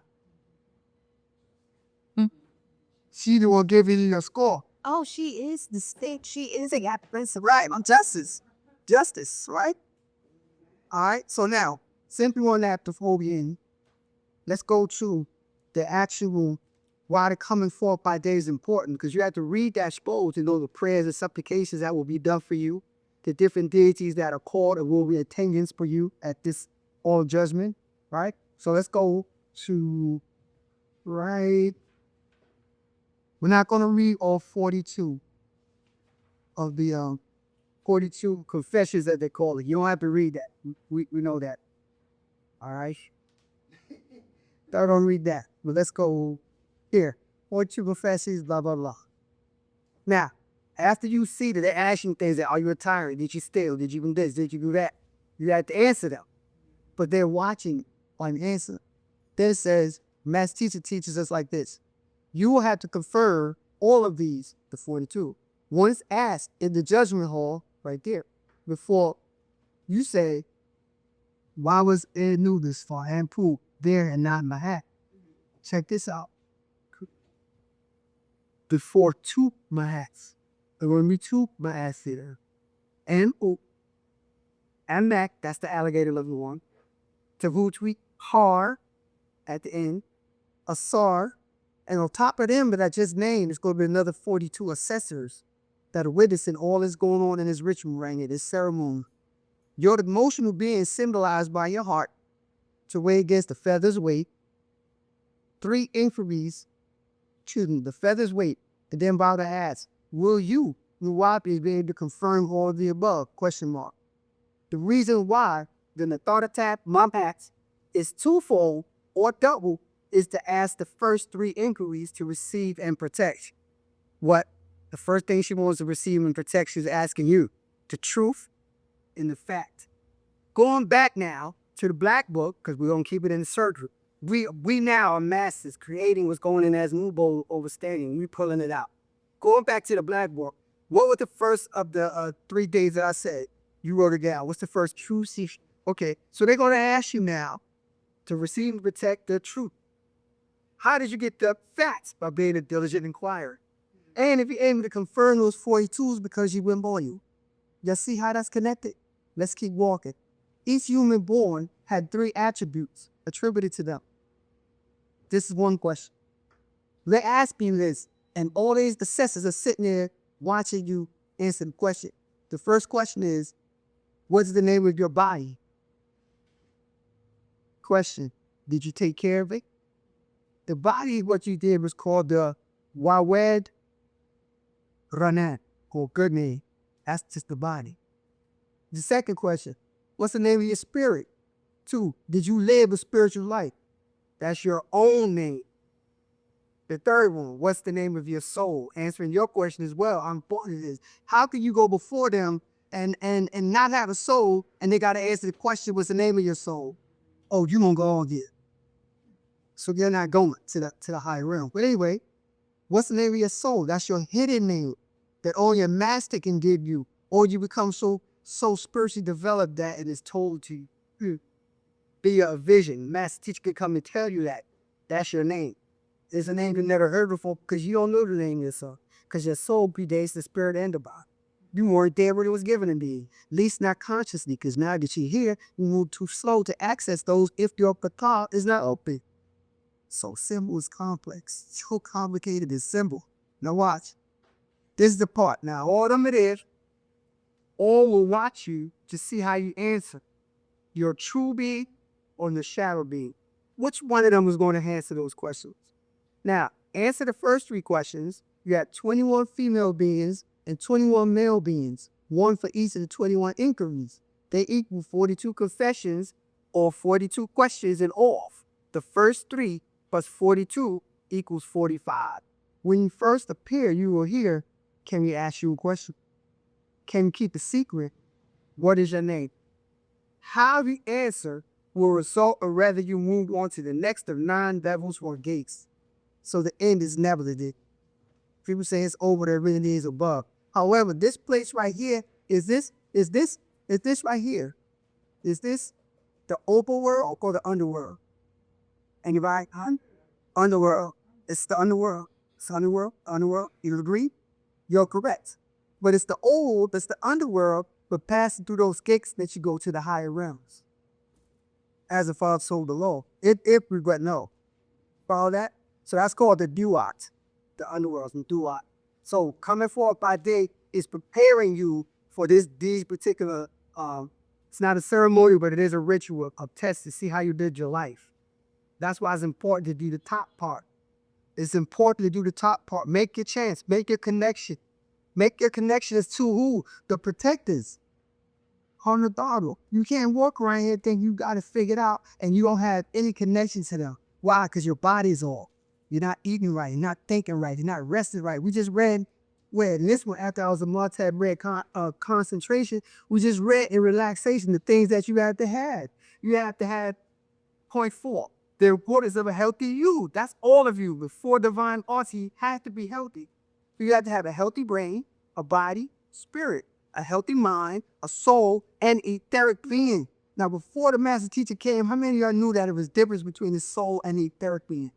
She the one giving you your score. Oh, she is distinct. She is a principle. Right, I'm justice. Justice, right? All right, so now, simply on that before we end, let's go to the actual why the coming forth by day is important, because you have to read that scroll to know the prayers and supplications that will be done for you, the different deities that are called and will be attendance for you at this all judgment, right? So let's go to right. We're not going to read all 42 of the 42 confessions that they call it. You don't have to read that. We know that. All right. I don't read that. But let's go here. 42 confessions, blah, blah, blah. Now, after you see that they're asking things that, are you a tyrant? Did you steal? Did you do this? Did you do that? You have to answer them. But they're watching on the answer. Then it says, Master Teacher teaches us like this. You will have to confirm all of these, the 42. Once asked in the judgment hall, right there, before you say, why was Ed Nudis for Ampu there and not in my hat? Check this out. Before 2 mahats, there will be 2 mahats there. And and Mac, that's the alligator level 1. Tavutwi, Har, at the end, Asar, and on top of them that I just named, there's going to be another 42 assessors that are witnessing all that's going on in this ritual right here, this ceremony. Your emotional being symbolized by your heart to weigh against the feather's weight. 3 inquiries, the feather's weight, and then by the ask, will you, Nuwapi, be able to confirm all of the above? Question mark. The reason why the Nathartatat Mampats is twofold or double is to ask the first 3 inquiries to receive and protect. What? The first thing she wants to receive and protect, she's asking you the truth and the fact. Going back now to the Black Book, because we're going to keep it in the surgery. We now are masters creating what's going in as Mubo overstanding. We pulling it out. Going back to the Black Book, what was the first of the 3 days that I said? You wrote it down. What's the first truth? Okay, so they're going to ask you now to receive and protect the truth. How did you get the facts? By being a diligent inquirer. And if you're able to confirm those 42s because you went born you. You see how that's connected? Let's keep walking. Each human born had 3 attributes attributed to them. This is one question. They're asking this, and all these assessors are sitting there watching you answer the question. The first question is, what's the name of your body? question, did you take care of it? The body, what you did was called the Wawed Ranan, or good name. That's just the body. The second question, what's the name of your spirit? 2, did you live a spiritual life? That's your own name. The third one, what's the name of your soul? Answering your question as well, how important it is. How can you go before them and not have a soul, and they got to answer the question, what's the name of your soul? Oh, you gonna go on there. So you're not going to the higher realm. But anyway, what's the name of your soul? That's your hidden name that only a master can give you, or you become so spiritually developed that it is told to you via a vision. Master teacher could come and tell you that. That's your name. It's a name you never heard before because you don't know the name of yourself. Because your soul predates the spirit and the body. You weren't there when it was given to be, at least not consciously, because now that you're here, you move too slow to access those if your pata is not open. So simple is complex. So complicated is simple. Now watch. This is the part. Now all of them it is, all will watch you to see how you answer. Your true being or the shadow being. Which one of them is going to answer those questions? Now, answer the first 3 questions. You got 21 female beings and 21 male beings, one for each of the 21 inquiries. They equal 42 confessions or 42 questions in all. The first 3 plus 42 equals 45. When you first appear, you will hear, can we ask you a question? Can you keep a secret? What is your name? How you answer will result or whether you move on to the next of 9 levels or gates. So the end is never the end. People say it's over, there really is above. However, this place right here is this right here. Is this the overworld or the underworld? Anybody? Underworld. It's the underworld. It's the underworld. You agree? You're correct. But it's the underworld, but passing through those gates that you go to the higher realms. As the Father told the law. If regret no. Follow that? So that's called the duat, the underworld, and duat. So coming forth by day is preparing you for these particular, it's not a ceremony, but it is a ritual of test to see how you did your life. That's why it's important to do the top part. It's important to do the top part. Make your chance. Make your connection. Make your connections to who? The protectors. On the throttle. You can't walk around here thinking you got it figured out and you don't have any connection to them. Why? Because your body's off. You're not eating right. You're not thinking right. You're not resting right. We just read in this one, after I was a multi-read concentration, we just read in relaxation the things that you have to have. You have to have point 4. The importance of a healthy you. That's all of you. Before divine arts, you have to be healthy. You have to have a healthy brain, a body, spirit, a healthy mind, a soul, and etheric being. Now, before the master teacher came, how many of y'all knew that there was a difference between the soul and the etheric being?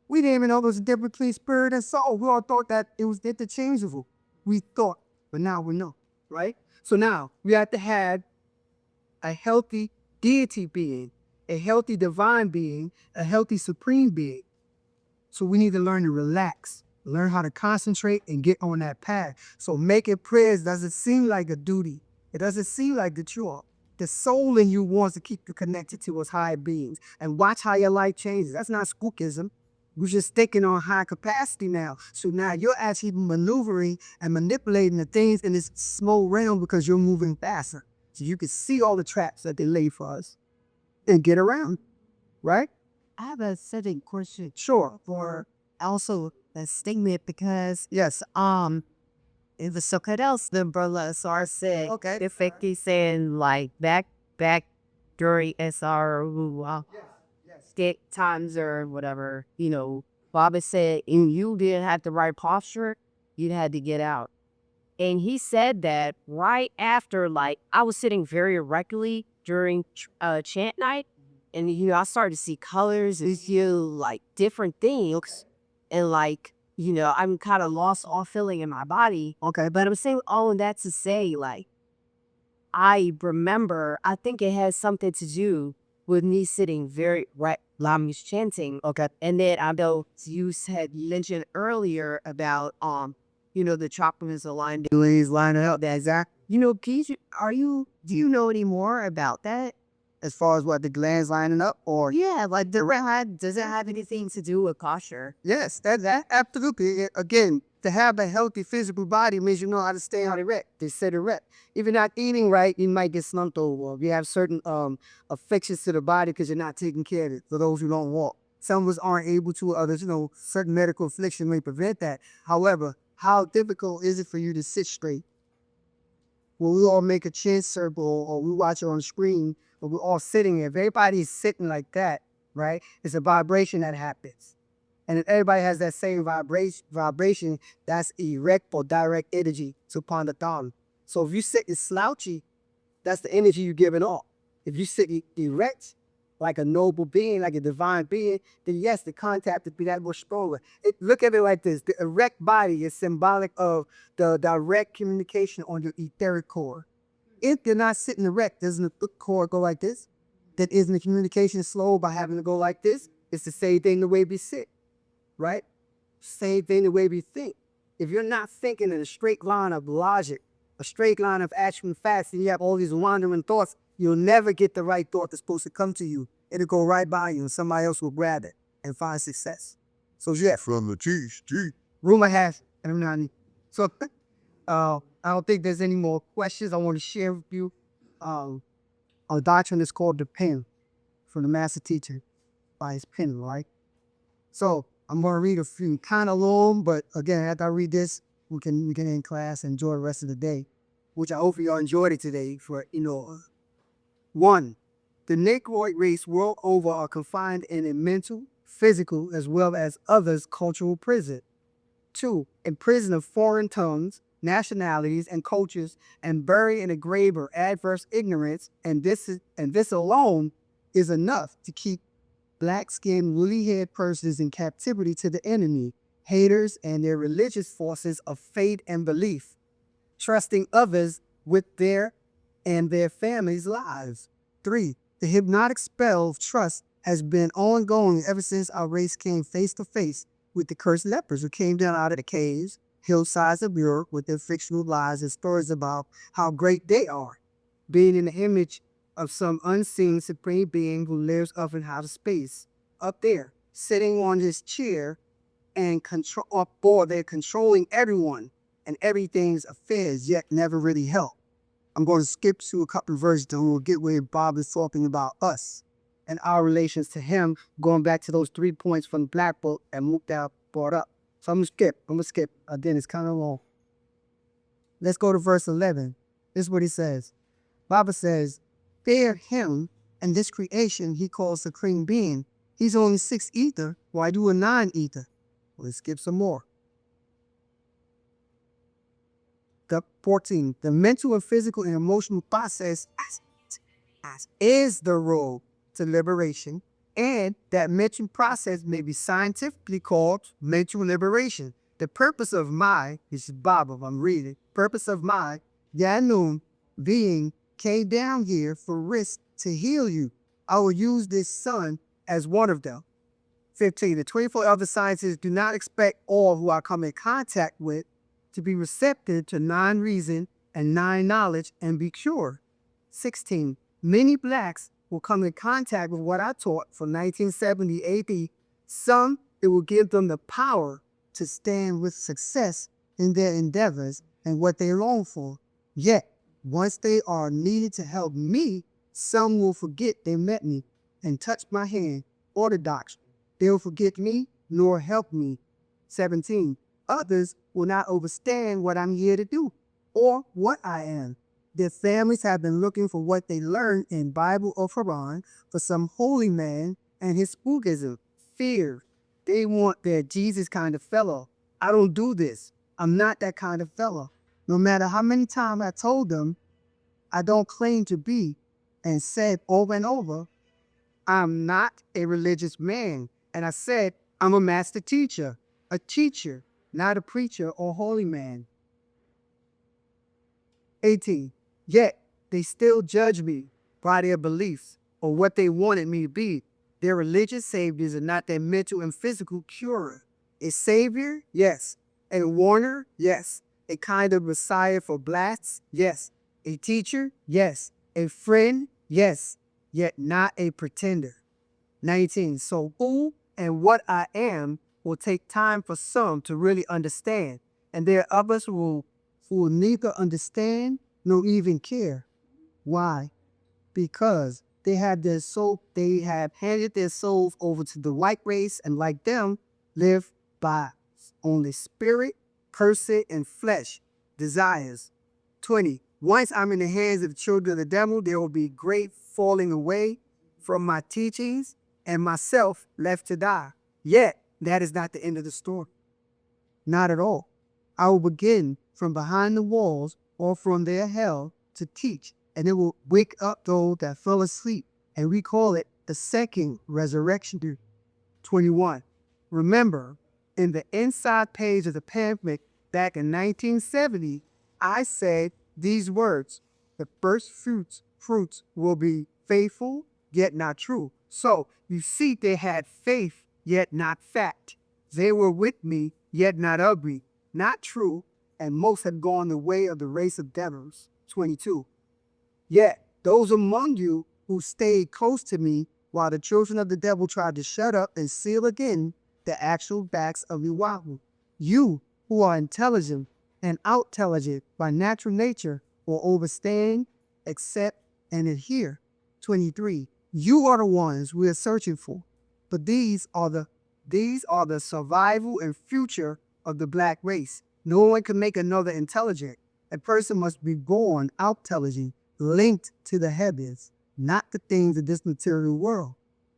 We didn't even know there was a difference between spirit and soul. We all thought that it was interchangeable. We thought, but now we know, right? So now we have to have a healthy deity being, a healthy divine being, a healthy supreme being. So we need to learn to relax, learn how to concentrate and get on that path. So making prayers doesn't seem like a duty. It doesn't seem like the chore. The soul in you wants to keep you connected to those higher beings and watch how your life changes. That's not spookism. We're just thinking on high capacity now. So now you're actually maneuvering and manipulating the things in this small realm because you're moving faster. So you can see all the traps that they lay for us and get around, right? I have a second question. Sure. For also a statement because Yes. in the Socrates, the umbrella SR said, Okay. the fact is saying like back during SR stick times or whatever, Baba said, and you didn't have the right posture, you had to get out. And he said that right after, like, I was sitting very erectly during chant night, and I started to see colors and feel like different things, and like, I'm kind of lost all feeling in my body. Okay. But I'm saying all of that to say, like, I remember, I think it has something to do with me sitting very right, Lami's chanting. Okay. And then I know you had mentioned earlier about the chakras aligned. Please line up. That exact. Do you know any more about that? as far as what the glands lining up, or Yeah, like the red does it have anything to do with posture? yes, that absolutely. Again, to have a healthy physical body means you know how to stay on erect. They said erect. If you're not eating right, you might get slumped over. Or if you have certain affections to the body because you're not taking care of it. For those who don't walk, some of us aren't able to. Others, certain medical affliction may prevent that. However, how difficult is it for you to sit straight? When we all make a chin circle or we watch it on screen, but we're all sitting there. If everybody's sitting like that, right? It's a vibration that happens. And if everybody has that same vibration, that's erect or direct energy upon the thumb. So if you sit slouchy, that's the energy you're giving off. If you sit erect, like a noble being, like a divine being, then yes, the contact would be that much stronger. Look at it like this. The erect body is symbolic of the direct communication on your etheric core. If you're not sitting erect, doesn't the core go like this? Then isn't the communication slow by having to go like this? It's the same thing the way we sit, right? Same thing the way we think. If you're not thinking in a straight line of logic, a straight line of action and facts, and you have all these wandering thoughts, you'll never get the right thought that's supposed to come to you. It'll go right by you and somebody else will grab it and find success. So yeah, From the cheese, rumor has it. And I'm not. So I don't think there's any more questions I want to share with you. Our doctrine is called the pen from the master teacher by his pen, right? So I'm gonna read a few, kind of long, but again, after I read this, we can end class and enjoy the rest of the day, which I hope you all enjoyed it today. For 1, the Negroid race world over are confined in a mental, physical, as well as others cultural prison. 2, imprisoned of foreign tongues, nationalities, and cultures, and buried in a grave of adverse ignorance, and this alone is enough to keep black-skinned, woolly-haired persons in captivity to the enemy, haters, and their religious forces of faith and belief, trusting others with their and their families' lives. 3, the hypnotic spell of trust has been ongoing ever since our race came face to face with the cursed lepers who came down out of the caves, hillsides of Europe with their fictional lies and stories about how great they are, being in the image of some unseen supreme being who lives up in outer space, up there, sitting on his chair and they're controlling everyone and everything's affairs, yet never really help. I'm going to skip to a couple of verses and we'll get where Bob is talking about us and our relations to him, going back to those 3 points from the Black Book and Mukdal brought up. So I'm going to skip. Again, it's kind of long. Let's go to verse 11. This is what he says. Baba says, fear him and this creation he calls the supreme being. He's only 6 ether. Why do a 9 ether? Let's skip some more. 14, the mental and physical and emotional process is the road to liberation, and that mental process may be scientifically called mental liberation. The purpose of my, this is Baba, I'm reading, purpose of my Yanun being came down here for risk to heal you. I will use this sun as one of them. 15, the 24 other sciences do not expect all who I come in contact with to be receptive to 9 reason and 9 knowledge and be cured. 16, many blacks will come in contact with what I taught from 1970 AD. Some, it will give them the power to stand with success in their endeavors and what they long for. Yet, once they are needed to help me, some will forget they met me and touched my hand or the doctrine. They will forget me nor help me. 17, others will not understand what I'm here to do or what I am. Their families have been looking for what they learned in Bible or Quran for some holy man and his spookism, fear. They want their Jesus kind of fellow. I don't do this. I'm not that kind of fellow. No matter how many times I told them I don't claim to be and said over and over, I'm not a religious man. And I said, I'm a master teacher, a teacher, not a preacher or holy man. 18, yet they still judge me by their beliefs or what they wanted me to be. Their religious saviors are not their mental and physical curer. A savior? Yes. A warner? Yes. A kind of messiah for blacks? Yes. A teacher? Yes. A friend? Yes. yet not a pretender. 19. So who and what I am will take time for some to really understand, and there are others who will neither understand nor even care. Why? Because they have handed their souls over to the white race, and like them, live by only spirit, person, and flesh desires. 20. Once I'm in the hands of the children of the devil, there will be great falling away from my teachings and myself left to die. Yet, that is not the end of the story. Not at all. I will begin from behind the walls or from their hell to teach, and it will wake up those that fell asleep, and we call it the second resurrection. 21. Remember, in the inside page of the pamphlet back in 1970, I said these words: the first fruits will be faithful, yet not true. So you see, they had faith, yet not fact. They were with me, yet not of me, not true, and most had gone the way of the race of devils. 22. Yet those among you who stayed close to me while the children of the devil tried to shut up and seal again the actual backs of Uwahu. You who are intelligent and outintelligent by natural nature will overstand, accept, and adhere. 23. You are the ones we are searching for, but these are the survival and future of the black race. No one can make another intelligent. A person must be born outintelligent, linked to the heavens, not the things of this material world.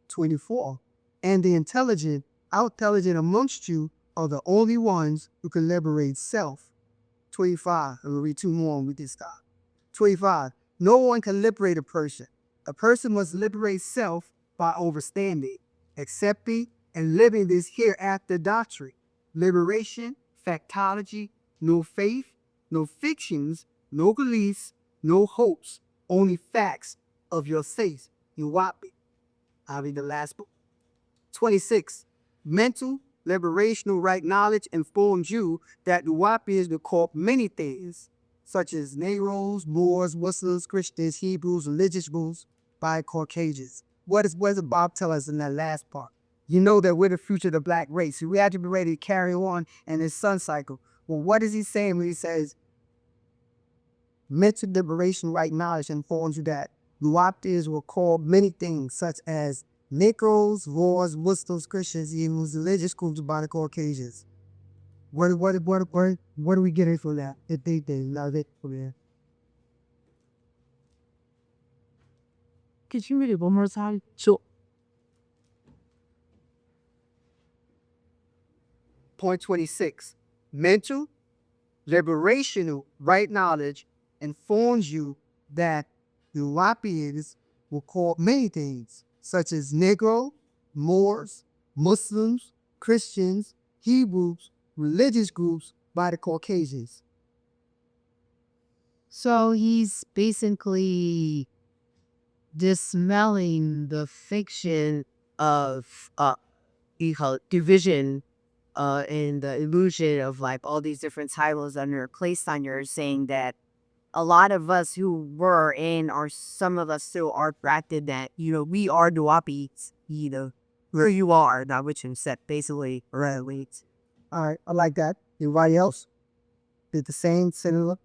24. And the outintelligent amongst you are the only ones who can liberate self. 25. I'm going to read two more and we can stop. 25. No one can liberate a person. A person must liberate self by understanding, accepting, and living this hereafter doctrine. Liberation, factology, no faith, no fictions, no beliefs, no hopes, only facts of your faith. Uwapi. I'll read the last book. 26. Mental, liberational right knowledge informs you that Uwapi is the core of many things, such as Negroes, Moors, Muslims, Christians, Hebrews, religious groups, by Caucasians. What does Bob tell us in that last part? You know that we're the future of the black race. So we have to be ready to carry on in this sun cycle. Well, what is he saying when he says mental liberation right knowledge informs you that Luaptis will call many things such as Negroes, Moors, Muslims, Christians, Hebrews, religious groups by the Caucasians. What are we getting from that? They love it for that. Could you read it one more time? Sure. Point 26. Mental, liberational right knowledge informs you that the Europeans will call many things, such as Negro, Moors, Muslims, Christians, Hebrews, religious groups by the Caucasians. So he's basically dispelling the fiction of division and the illusion of like all these different titles under placed on you, saying that a lot of us who were and or some of us still are attracted that, we are Duapis, who you are, not which him set basically relates. All right, I like that. Anybody else? Did the same, similar?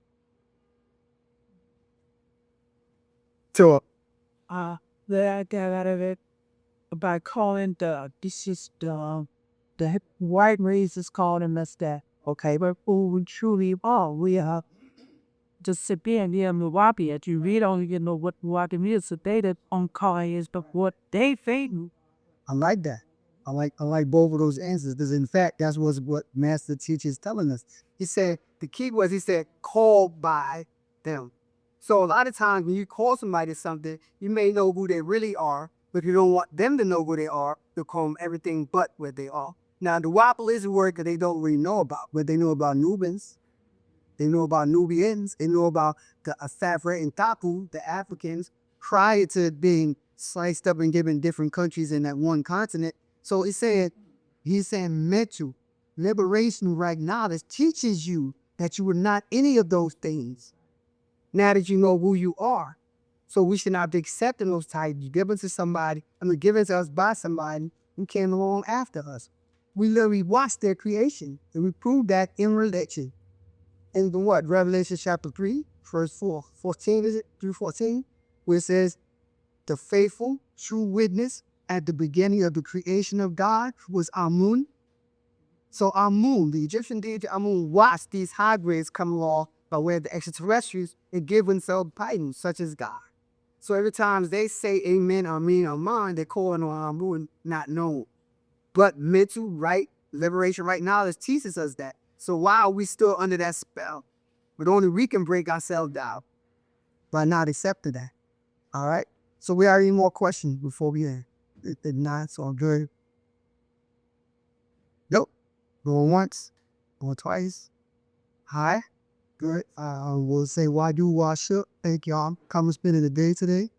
So, That I got out of it by calling the white race is calling us that. Okay, but who we truly are, we are just sit there and hear Milwaukee. If you really don't even know what Milwaukee is, so they that on call is but what they think. I like that. I like both of those answers because in fact that's what Master Teacher is telling us. He said the key was called by them. So a lot of times when you call somebody something, you may know who they really are, but you don't want them to know who they are. You call them everything but what they are. Now the Wapple is a word that they don't really know about, but they know about Nubans. They know about Nubians. They know about the Afafra and Tapu, the Africans, prior to being sliced up and given different countries in that one continent. So he's saying mental liberation right knowledge teaches you that you were not any of those things. Now that you know who you are. So we should not be accepting those titles given to somebody, given to us by somebody who came along after us. We literally watched their creation, and we proved that in religion. In the what? Revelation chapter 3, verse 14, is it? Through 14, where it says, the faithful, true witness at the beginning of the creation of God was Amun. So Amun, the Egyptian deity Amun, watched these hybrids come along by way of the extraterrestrials and give themselves titles such as God. So every time they say amen, amen, amen, they're calling on Amun, not known. But mental right, liberation, right knowledge teaches us that. So why are we still under that spell? But only we can break ourselves down by not accepting that. All right? So we have any more questions before we end? If not, so I'm good. Nope. Going once, going twice. Hi. Good. We'll say why do wash up. Thank y'all. Come and spending the day today.